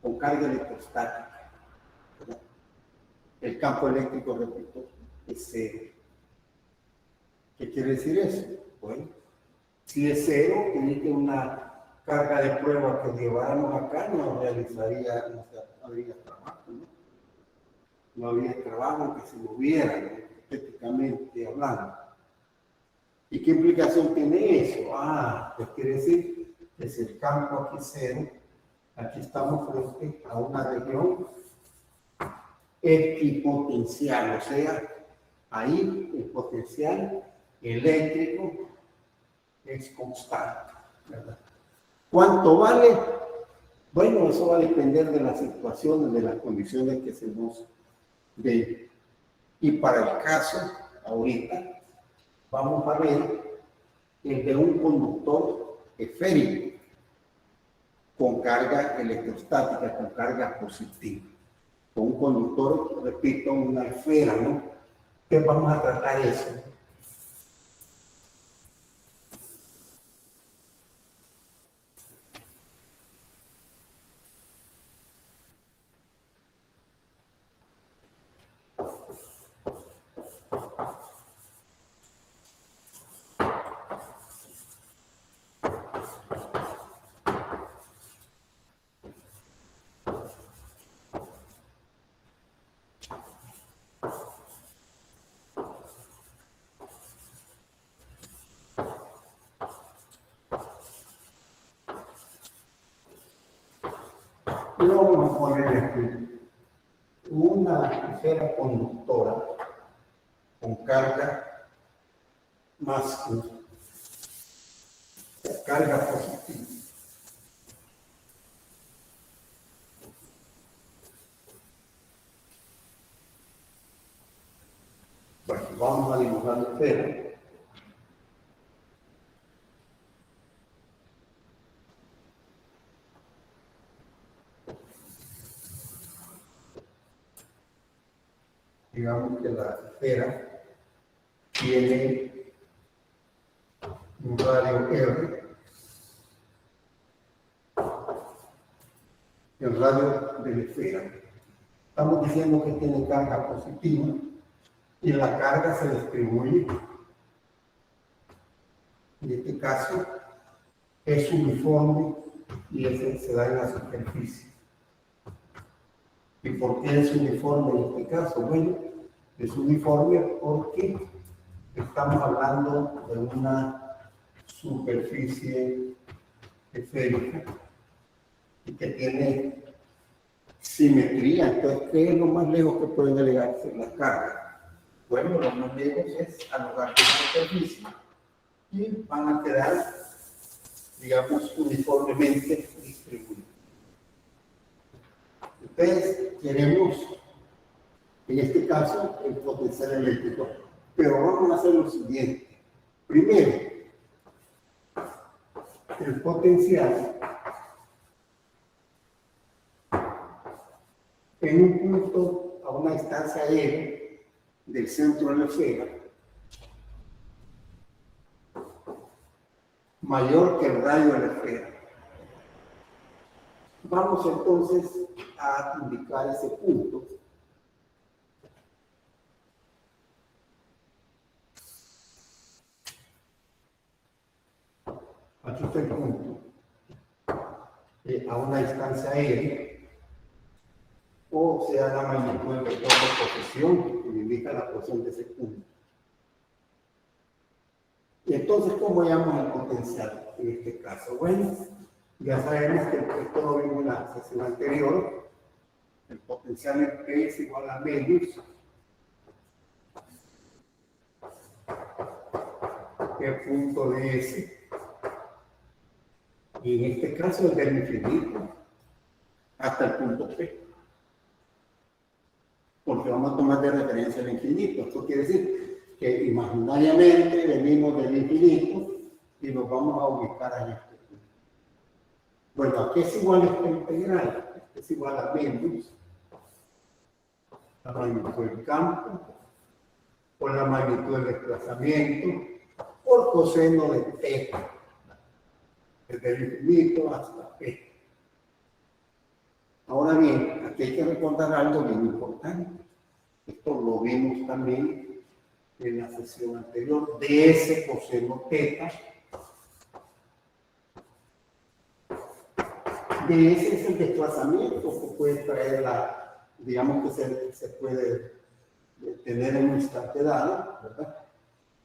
con carga electrostática, ¿verdad? El campo eléctrico, repito, es cero. ¿Qué quiere decir eso? Bueno, si es cero, tiene que una carga de prueba que lleváramos acá no realizaría, no habría trabajo, ¿no? No habría trabajo que se moviera, ¿no? Estéticamente hablando. ¿Y qué implicación tiene eso? Pues quiere decir que si el campo aquí es cero, aquí estamos frente a una región equipotencial, o sea, ahí el potencial eléctrico es constante, ¿verdad? ¿Cuánto vale? Bueno, eso va a depender de las situaciones, de las condiciones que se nos den. Y para el caso, ahorita, vamos a ver el de un conductor esférico con carga electrostática, con carga positiva. Con un conductor, repito, una esfera, ¿no? ¿Qué vamos a tratar eso? Y vamos a poner aquí una esfera conductora con carga más Q, carga positiva. Bueno, vamos a dibujar la esfera. Digamos que la esfera tiene un radio R. El radio de la esfera. Estamos diciendo que tiene carga positiva y la carga se distribuye. En este caso es uniforme y ese se da en la superficie. ¿Y por qué es uniforme en este caso? Bueno, es uniforme porque estamos hablando de una superficie esférica y que tiene simetría. Entonces, ¿qué es lo más lejos que pueden alejarse la carga? Bueno, lo más lejos es al lugar de la superficie y van a quedar, digamos, uniformemente distribuidos. Entonces, queremos, en este caso, el potencial eléctrico, pero vamos a hacer lo siguiente. Primero, el potencial en un punto a una distancia R del centro de la esfera mayor que el radio de la esfera. Vamos entonces a indicar ese punto. Aquí está el punto. A una distancia R, o sea la magnitud del vector de posición, que indica la posición de ese punto. Y entonces, ¿cómo llamamos el potencial en este caso? Bueno, ya sabemos que esto lo vimos en la sesión anterior. El potencial en P es igual a menos P punto de S. Y en este caso es del infinito hasta el punto P. Porque vamos a tomar de referencia el infinito. Esto quiere decir que imaginariamente venimos del infinito y nos vamos a ubicar en este punto. Bueno, ¿a qué es igual esta integral? Este es igual a menos la magnitud del campo por la magnitud del desplazamiento por coseno de P, desde el infinito hasta P. Ahora bien, aquí hay que recordar algo bien importante. Esto lo vimos también en la sesión anterior. ds coseno teta. ds es el desplazamiento que puede traer digamos que se puede tener en un instante dado, ¿verdad?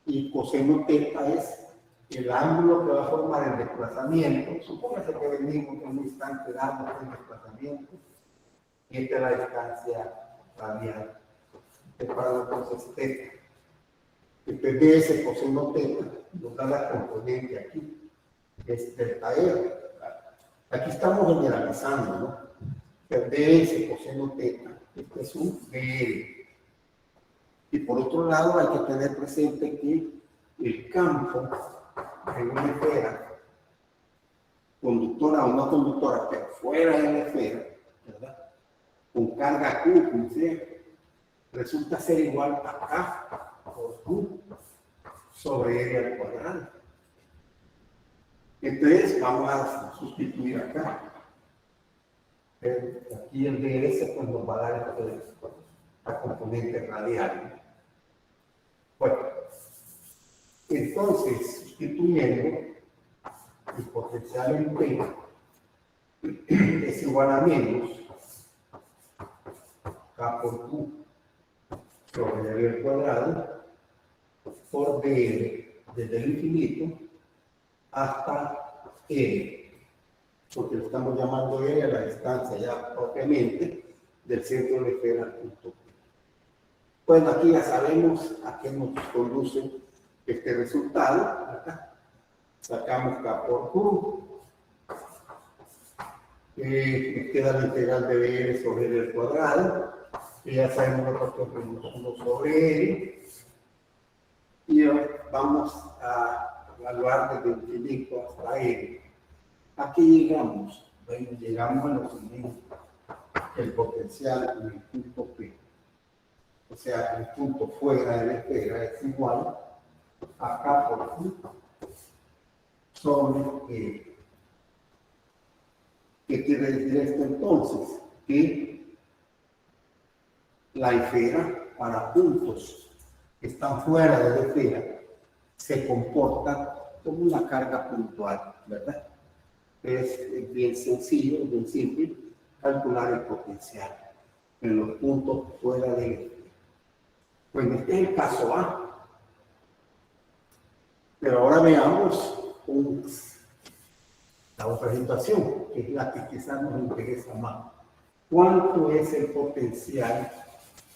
Y coseno teta es el ángulo que va a formar el desplazamiento. Supóngase que venimos en un instante dado el desplazamiento y esta es la distancia radial. Para entonces teta. Entonces ds coseno teta nos da la componente aquí, que es delta R. Aquí estamos generalizando, ¿no? ds coseno teta, este es un dr. Y por otro lado hay que tener presente que el campo en una esfera conductora o no conductora, pero fuera de la esfera, ¿verdad? Con carga Q, resulta ser igual a K por Q sobre R al cuadrado. Entonces vamos a sustituir acá. Aquí el ds pues nos va a dar la componente radial. Bueno, entonces sustituyendo el potencial en P es igual a menos K por Q sobre R al cuadrado por dr desde el infinito hasta R. porque lo estamos llamando E a la distancia ya propiamente del centro de la esfera al punto P. Bueno, aquí ya sabemos a qué nos conduce este resultado. Acá sacamos K por Q. Me queda la integral de BR sobre L al cuadrado. Y ya sabemos nosotros que es 1 sobre L. Y vamos a evaluar desde infinito hasta L. Aquí llegamos. Bueno, llegamos a lo siguiente. El potencial en el punto P. O sea, el punto fuera de la esfera es igual a K por Q sobre E. ¿Qué quiere decir esto entonces? Que la esfera para puntos que están fuera de la esfera se comporta como una carga puntual, ¿verdad? Es bien sencillo, bien simple calcular el potencial en los puntos fuera de la esfera. Pues este es el caso A. Pero ahora veamos la otra situación, que es la que quizás nos interesa más. ¿Cuánto es el potencial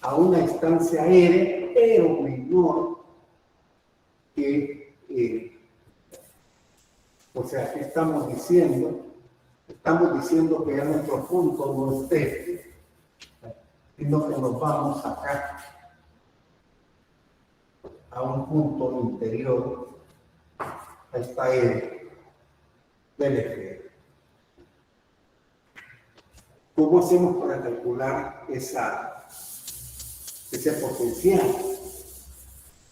a una distancia R, pero menor que o sea, ¿qué estamos diciendo? Estamos diciendo que ya nuestro punto no es este, sino que nos vamos acá a un punto interior, a esta R del esfera. ¿Cómo hacemos para calcular ese potencial?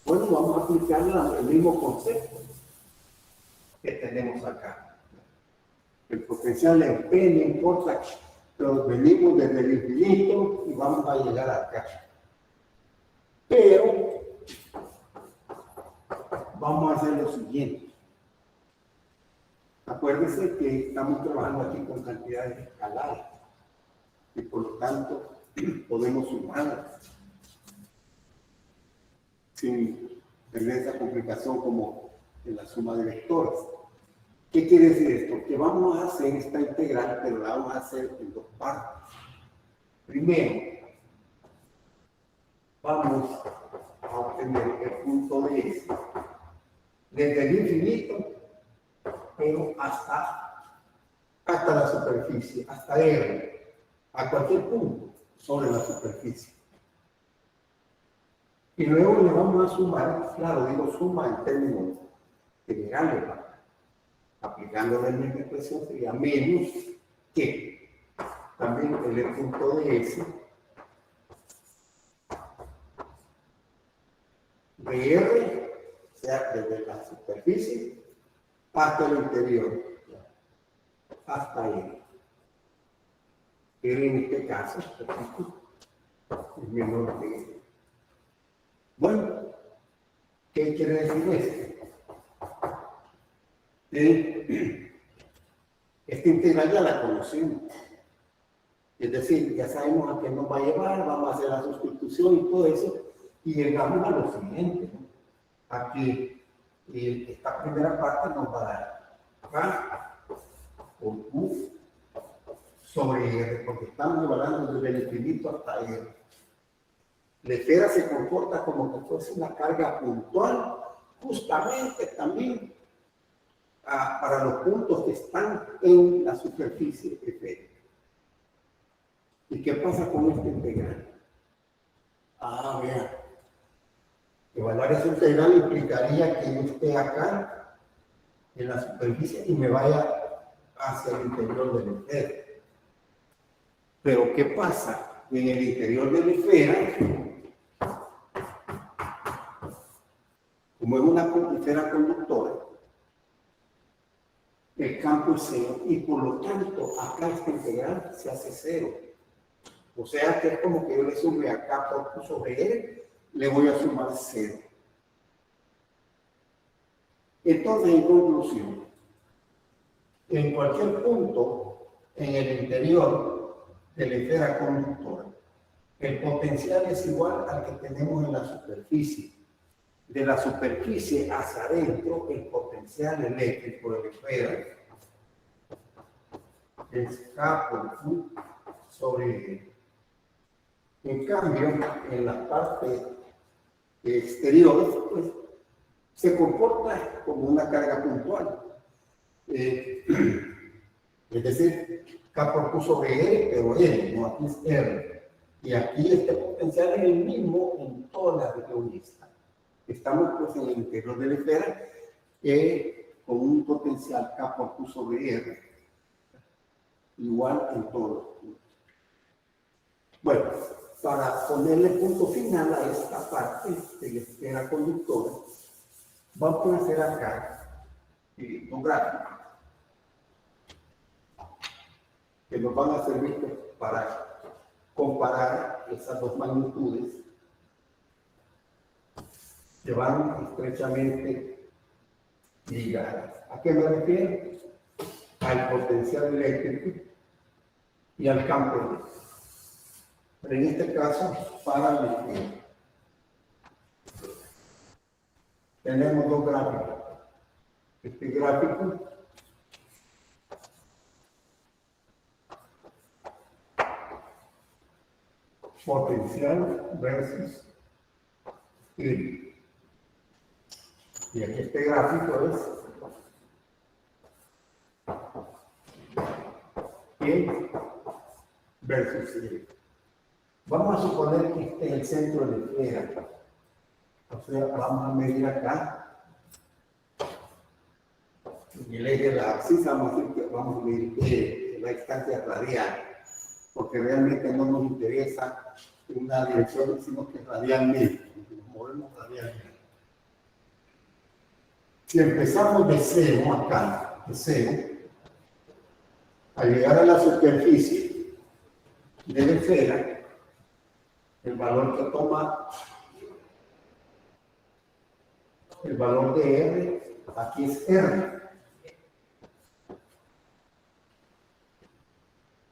Bueno, vamos a aplicar el mismo concepto que tenemos acá. El potencial en P no importa, pero venimos desde el infinito y vamos a llegar acá. Pero vamos a hacer lo siguiente. Acuérdense que estamos trabajando aquí con cantidades escalares y por lo tanto podemos sumarlas sin tener esa complicación como en la suma de vectores. ¿Qué quiere decir esto? Que vamos a hacer esta integral, pero la vamos a hacer en dos partes. Primero, vamos a obtener el punto de S desde el infinito, pero hasta la superficie, hasta R, a cualquier punto sobre la superficie. Y luego le vamos a sumar, claro, digo suma en términos generales, aplicando la misma expresión sería menos que también el punto de S de R, o sea, desde la superficie hasta el interior, hasta R. R en este caso es menor que R. Bueno, ¿qué quiere decir esto? Esta integral ya la conocemos. Es decir, ya sabemos a qué nos va a llevar, vamos a hacer la sustitución y todo eso, y llegamos a lo siguiente, ¿no? Aquí esta primera parte nos va a dar K por Q sobre R, porque estamos evaluando desde el infinito hasta R. La esfera se comporta como que fuese una carga puntual, justamente también para los puntos que están en la superficie esférica. ¿Y qué pasa con esta integral? Vean. Evaluar esa integral implicaría que yo esté acá en la superficie y me vaya hacia el interior de la esfera. Pero ¿qué pasa? En el interior de la esfera, como es una esfera conductora, el campo es cero y por lo tanto acá esta integral se hace cero. O sea que es como que yo le sume acá por Q sobre R, le voy a sumar cero. Entonces, en conclusión, en cualquier punto en el interior de la esfera conductora, el potencial es igual al que tenemos en la superficie. De la superficie hacia adentro, el potencial eléctrico de la esfera es K por Q sobre E. En cambio, en la parte exterior, pues, se comporta como una carga puntual. Es decir, K por Q sobre R, pero R, no, aquí es R. Y aquí este potencial es el mismo en toda la región esta. Estamos pues en el interior de la esfera con un potencial K por Q sobre R igual en todos los puntos. Bueno, para ponerle punto final a esta parte de la esfera conductora, vamos a hacer acá un gráfico que nos van a servir para comparar esas dos magnitudes que van estrechamente ligadas. ¿A qué me refiero? Al potencial eléctrico y al campo eléctrico. Pero en este caso, para la esfera, tenemos dos gráficos. Este gráfico potencial versus I. Y aquí este gráfico es I versus I. Vamos a suponer que este es el centro de la esfera. O sea, vamos a medir acá. En el eje de la axis vamos a medir la distancia radial. Porque realmente no nos interesa una dirección, sino que radialmente. Nos movemos radialmente. Si empezamos de cero acá, de cero, al llegar a la superficie de la esfera, el valor que toma, el valor de R, aquí es R.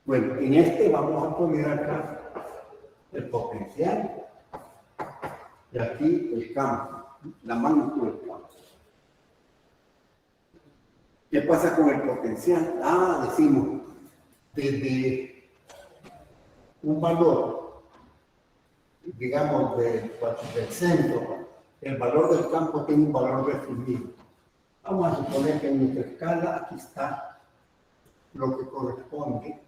Bueno, en este vamos a poner acá el potencial y aquí el campo, la magnitud del campo. ¿Qué pasa con el potencial? Decimos, desde un valor, digamos, del centro, el valor del campo tiene un valor definido. Vamos a suponer que en nuestra escala aquí está lo que corresponde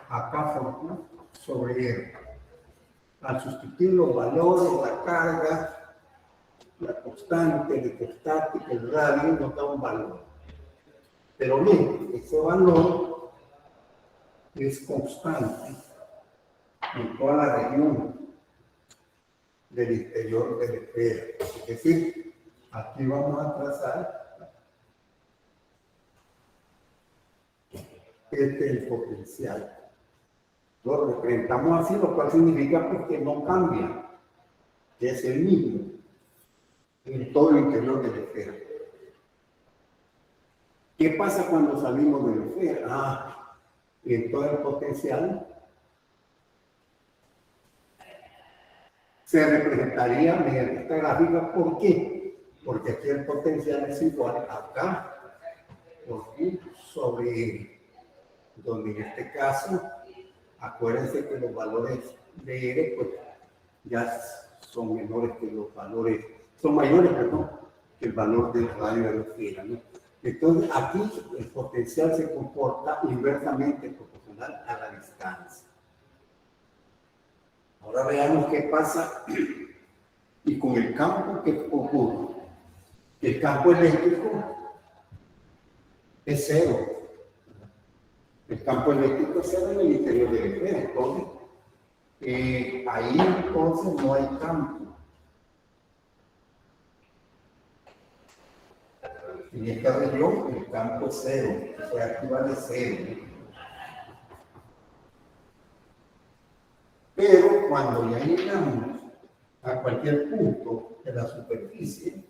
a K por Q sobre R. Al sustituir los valores, la carga, la constante, la electrostática, el radio, nos da un valor. Pero bien, ese valor es constante en toda la región del interior de la esfera. Es decir, aquí vamos a trazar este es el potencial. Lo representamos así, lo cual significa pues, que no cambia, que es el mismo en todo el interior de la esfera. ¿Qué pasa cuando salimos de la esfera? En todo el potencial se representaría mediante esta gráfica. ¿Por qué? Porque aquí el potencial es igual a K por Q sobre R, donde en este caso, acuérdense que los valores de R pues, ya son menores que los valores, son mayores, perdón, que el valor del radio de la esfera, ¿no? Entonces, aquí el potencial se comporta inversamente proporcional a la distancia. Ahora veamos qué pasa y con el campo que ocurre. El campo eléctrico es cero. El campo eléctrico es cero en el interior de la esfera. Entonces, ahí entonces no hay campo. En esta región el campo es cero, o sea, aquí vale cero. Pero cuando ya llegamos a cualquier punto de la superficie,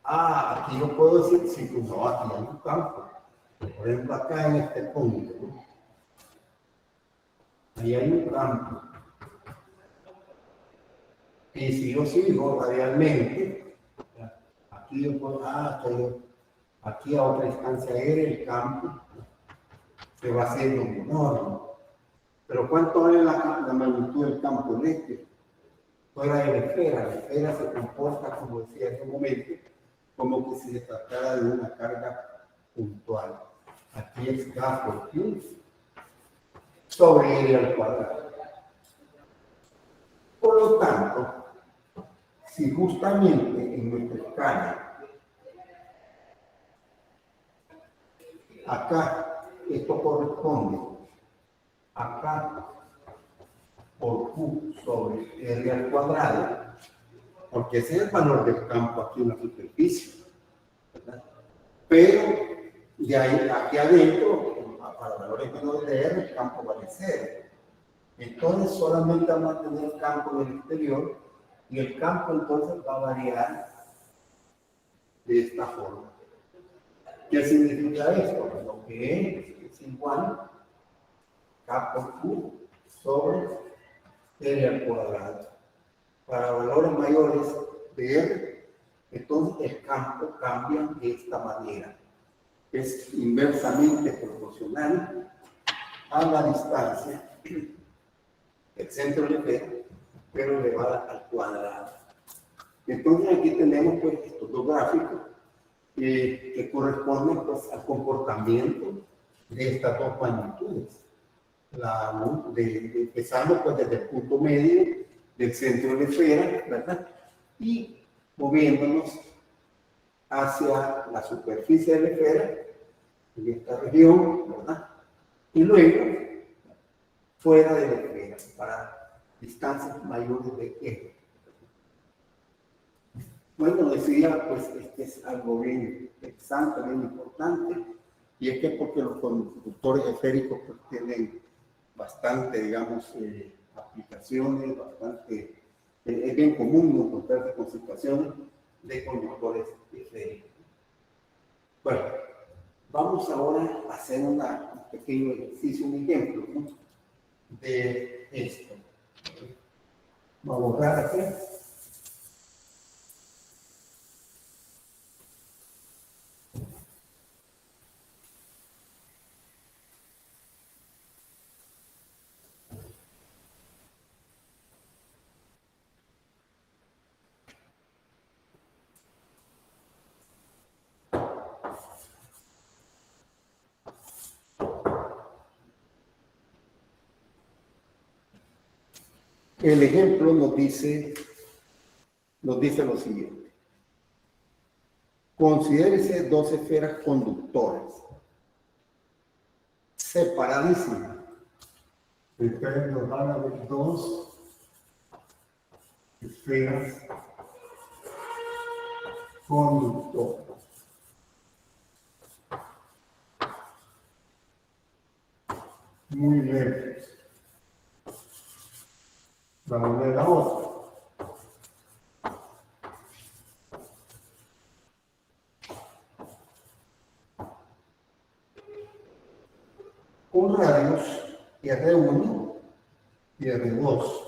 aquí yo puedo decir, sí, pues no, aquí hay un campo. Por ejemplo, acá en este punto, ¿no? Ahí hay un campo. Y si yo sigo radialmente, aquí yo puedo, aquí a otra distancia R, el campo se va haciendo menor. Pero ¿cuánto vale la magnitud del campo eléctrico? Fuera de la esfera se comporta, como decía hace un momento, como que si se tratara de una carga puntual. Aquí es K por Q sobre L al cuadrado. Por lo tanto, si justamente en nuestra escala, acá esto corresponde a K por Q sobre R al cuadrado, porque ese es el valor del campo aquí en la superficie, ¿verdad? Pero de ahí, aquí adentro, para valores menores de R, el campo vale 0. Entonces solamente vamos a tener campo en el exterior y el campo entonces va a variar de esta forma. ¿Qué significa esto? Lo que es igual K por Q sobre R al cuadrado. Para valores mayores de R, entonces el campo cambia de esta manera. Es inversamente proporcional a la distancia del centro de la esfera, pero elevada al cuadrado. Entonces aquí tenemos pues estos dos gráficos que corresponden pues al comportamiento de estas dos magnitudes. Empezando pues desde el punto medio del centro de la esfera, ¿verdad? Y moviéndonos hacia la superficie de la esfera, en esta región, ¿verdad? Y luego fuera de la esfera, para distancias mayores de E. Bueno, decía, pues, este es algo bien interesante, bien importante, y es que porque los conductores esféricos pues, tienen bastante, digamos, aplicaciones, bastante, es bien común encontrarse con situaciones de conductores esféricos. Bueno, vamos ahora a hacer un pequeño ejercicio, un ejemplo, ¿no? De esto. Vamos a borrar aquí. El ejemplo nos dice lo siguiente. Considérese dos esferas conductoras separadísimas. Ustedes nos van a ver dos esferas conductoras. Muy lejos. Vamos a ver la otra. Con radios R1 y R2.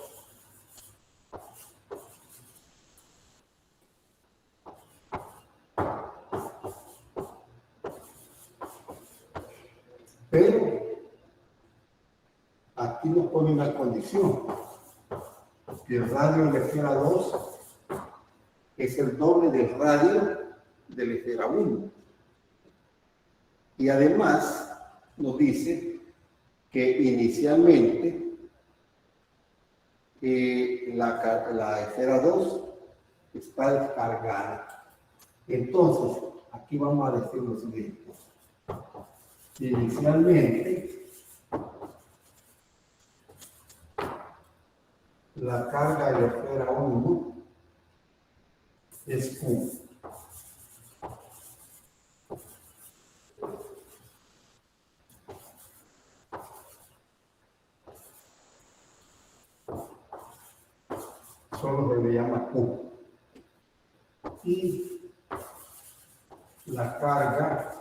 Pero aquí nos pone una condición, que el radio de la esfera 2 es el doble del radio de la esfera 1. Y además nos dice que inicialmente la esfera 2 está descargada. Entonces, aquí vamos a decir lo siguiente. Inicialmente, la carga de la esfera 1 es Q. Solo se le llama Q. Y la carga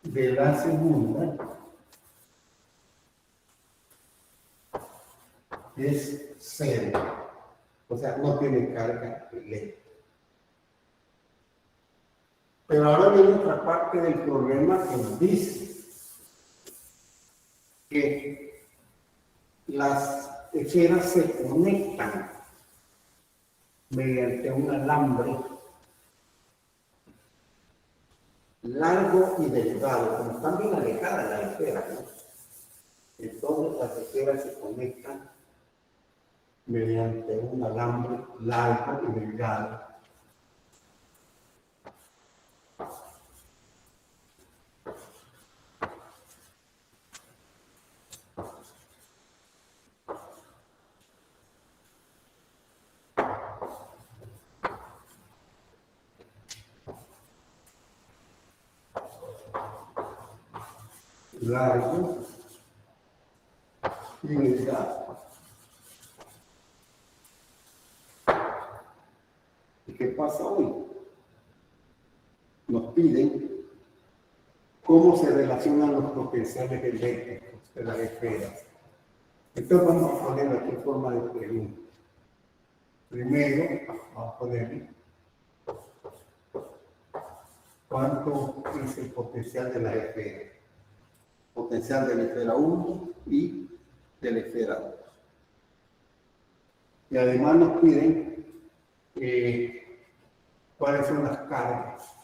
de la segunda es 0. O sea, no tiene carga eléctrica. Pero ahora viene otra parte del problema que nos dice que las esferas se conectan mediante un alambre largo y delgado, como están bien alejadas las esferas, ¿no? Entonces las esferas se conectan mediante un alambre largo y delgado. Largo y delgado. ¿Y qué pasa hoy? Nos piden cómo se relacionan los potenciales eléctricos de las esferas. Entonces vamos a ponerlo aquí en forma de pregunta. Primero, vamos a poner cuánto es el potencial de las esferas. Potencial de la esfera 1 y de la esfera 2. Y además nos piden cuáles son las cargas.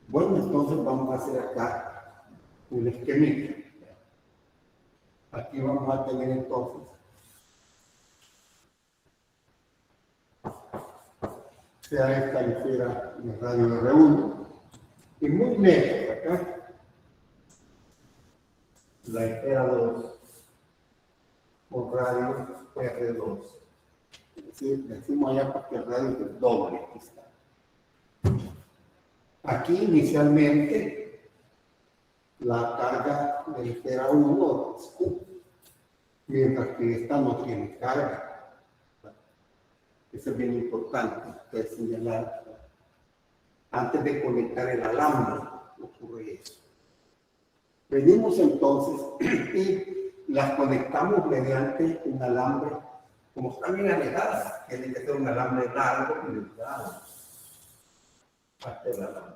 Bueno, entonces vamos a hacer acá un esquemita. Aquí vamos a tener entonces sea esta esfera de radio R1 y muy lejos acá la esfera 2 con radio R2. Es decir, decimos allá porque el radio es el doble. Aquí está. Aquí inicialmente la carga de la esfera 1 es Q, mientras que esta no tiene carga. Eso es bien importante que señalar. Antes de conectar el alambre ocurre eso. Venimos entonces y las conectamos mediante un alambre, como están bien alejadas, tiene que ser un alambre largo y delgado hasta el alambre.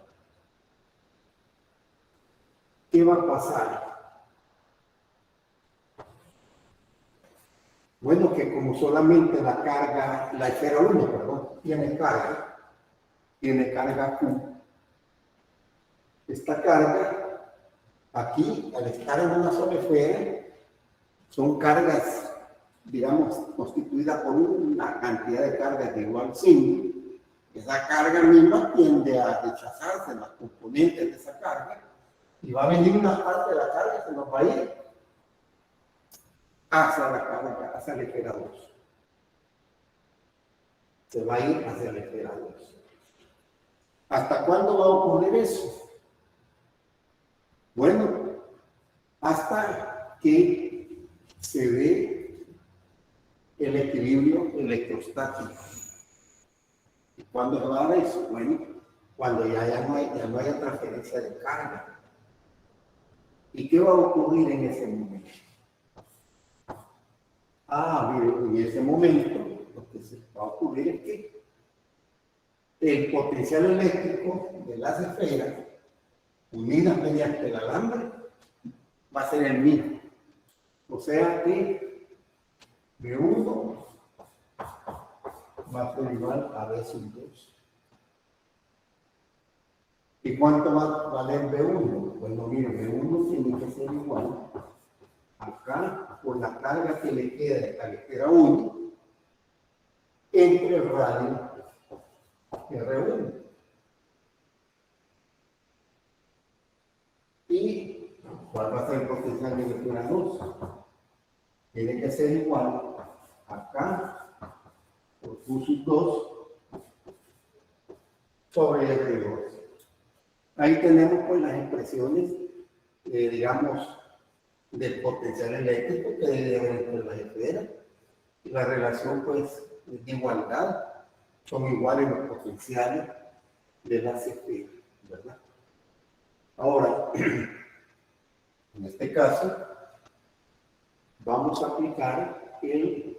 ¿Qué va a pasar? Bueno, que como solamente la carga, la esfera 1, perdón, tiene carga Q. Esta carga, aquí, al estar en una sola esfera, son cargas, digamos, constituidas por una cantidad de cargas de igual signo. Esa carga misma tiende a rechazarse las componentes de esa carga y va a venir una parte de la carga que nos va a ir hacia la carga, hacia la esfera 2. Se va a ir hacia la esfera 2. ¿Hasta cuándo va a ocurrir eso? Bueno, hasta que se dé el equilibrio electrostático. ¿Y cuándo se va a dar eso? Bueno, cuando ya no haya transferencia de carga. ¿Y qué va a ocurrir en ese momento? Mire, en ese momento lo que se va a ocurrir es que el potencial eléctrico de las esferas unidas mediante el alambre va a ser el mismo. O sea que B1 va a ser igual a B sub 2. ¿Y cuánto va a valer B1? Bueno, mire, B1 tiene que ser igual acá por la carga que le queda a la esfera 1 entre el radio R1. ¿Y cuál va a ser el potencial de la esfera 2? Tiene que ser igual acá por Q sub 2 sobre R2. Ahí tenemos pues las expresiones, digamos, del potencial eléctrico que debe haber entre las esferas. Y la relación pues de igualdad, son iguales los potenciales de las esferas, ¿verdad? Ahora, en este caso, vamos a aplicar el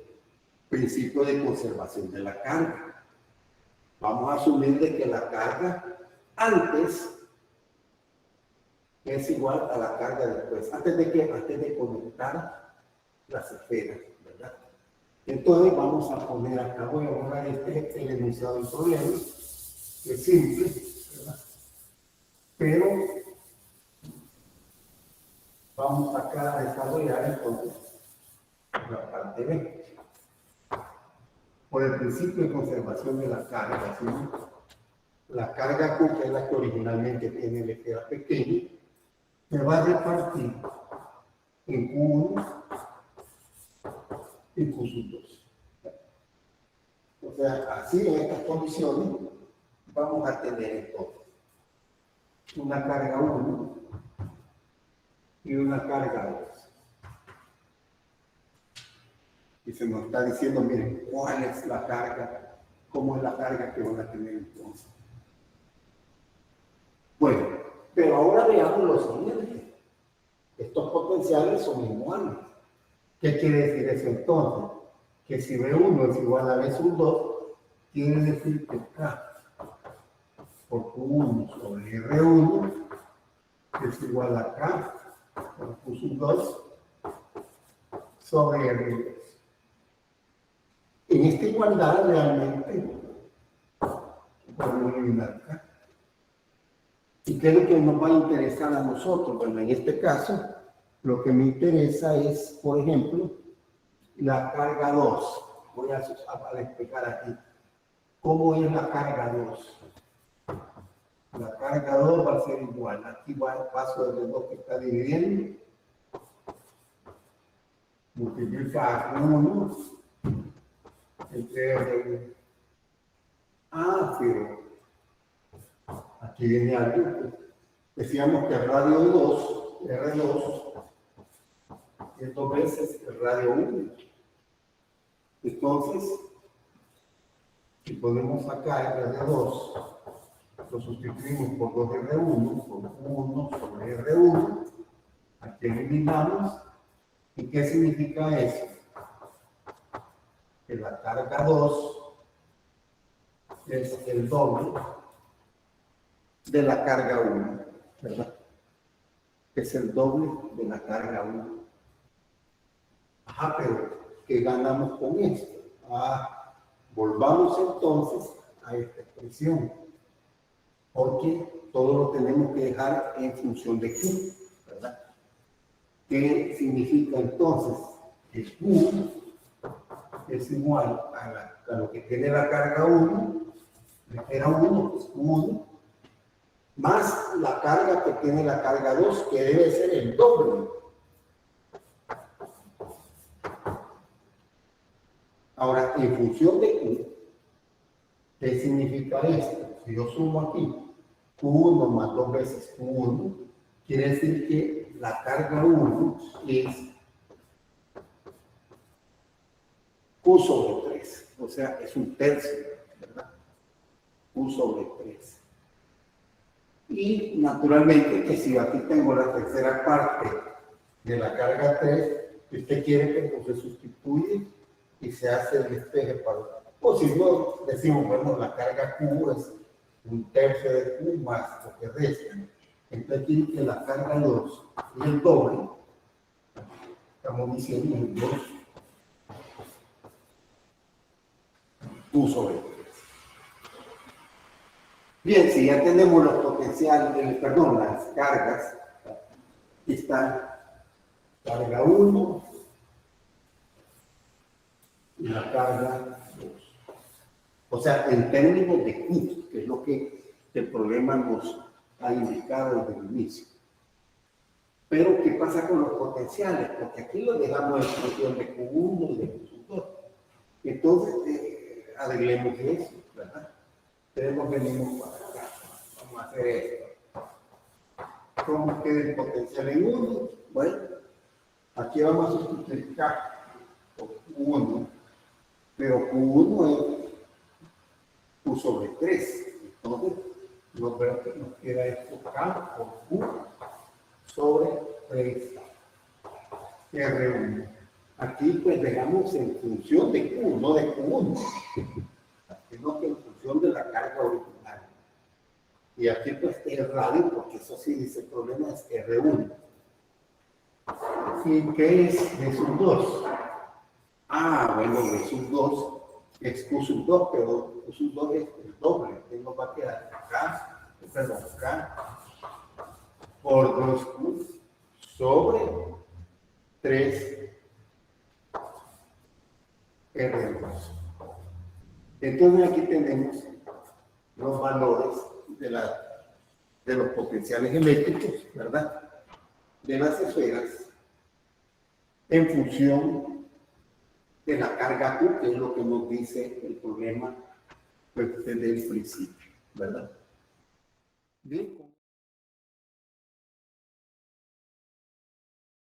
principio de conservación de la carga. Vamos a asumir de que la carga antes es igual a la carga después. Antes de conectar las esferas, ¿verdad? Entonces vamos a poner acá, voy a borrar el enunciado del problema, que es simple, ¿verdad? Pero vamos acá a desarrollar entonces la parte B. Por el principio de conservación de la carga, ¿sí? La carga Q, que es la que originalmente tiene la esfera pequeña, se va a repartir en Q1 y Q2. O sea, así en estas condiciones vamos a tener entonces una carga 1 y una carga 2. Y se nos está diciendo, miren, cuál es la carga, cómo es la carga que van a tener entonces. Bueno, pero ahora veamos lo siguiente. Estos potenciales son iguales. ¿Qué quiere decir eso entonces? Que si B1 es igual a B sub 2, quiere decir que K por Q1 sobre R1 es igual a K por Q sub 2 sobre R2. En esta igualdad realmente podemos eliminar K. ¿Y qué es lo que nos va a interesar a nosotros? Bueno, en este caso, lo que me interesa es, por ejemplo, la carga 2. Voy a explicar aquí. ¿Cómo es la carga 2? La carga 2 va a ser igual. Aquí va el paso de 2 que está dividiendo. Multiplica 1 entre R1. Ah, pero aquí viene algo. Decíamos que el radio 2, R2, es 2 veces el radio 1. Entonces, si podemos sacar el radio 2, lo sustituimos por 2R1, por 1 sobre R1. Aquí eliminamos. ¿Y qué significa eso? Que la carga 2 es el doble de la carga 1, ¿verdad? Es el doble de la carga 1. Ajá, pero ¿qué ganamos con esto? Volvamos entonces a esta expresión, porque todo lo tenemos que dejar en función de Q, ¿verdad? ¿Qué significa entonces? Que Q es igual a lo que tiene la carga 1, la esfera 1, pues Q1, más la carga que tiene la carga 2, que debe ser el doble. Ahora, en función de Q, ¿qué significa esto? Si yo sumo aquí Q1 más 2 veces Q1, quiere decir que la carga 1 es Q sobre 3, o sea, es un tercio, ¿verdad? Q sobre 3. Y naturalmente que si aquí tengo la tercera parte de la carga 3, usted quiere que pues, se sustituye y se hace el despeje para... O si no, decimos, bueno, la carga Q es un tercio de Q más lo que resta. Entonces quiere que la carga 2 es el doble. Estamos diciendo el 2 Q sobre 3. Bien, si ya tenemos los potenciales, perdón, las cargas, aquí está carga 1 y la carga 2. O sea, en términos de Q, que es lo que el problema nos ha indicado desde el inicio. Pero, ¿qué pasa con los potenciales? Porque aquí los dejamos en función de Q1 y de Q2. Entonces, arreglemos eso, ¿verdad? Entonces venimos para acá. Vamos a hacer esto. ¿Cómo queda el potencial en 1? Bueno, aquí vamos a sustituir K por Q1, pero Q1 es Q sobre 3. Entonces, nos queda esto K por Q sobre 3 R1. Aquí pues dejamos en función de Q, no de Q1, sino que en función de la carga original. Y aquí pues el radio, porque eso sí dice el problema es R1. ¿Y qué es V sub 2? Ah, bueno, V sub 2 es Q sub 2, pero Q sub 2 es el doble. Tengo va a quedar acá, perdón, acá, por 2Q sobre 3 R2. Entonces aquí tenemos los valores de los potenciales eléctricos, ¿verdad? De las esferas en función de la carga Q, que es lo que nos dice el problema pues, desde el principio, ¿verdad? Bien.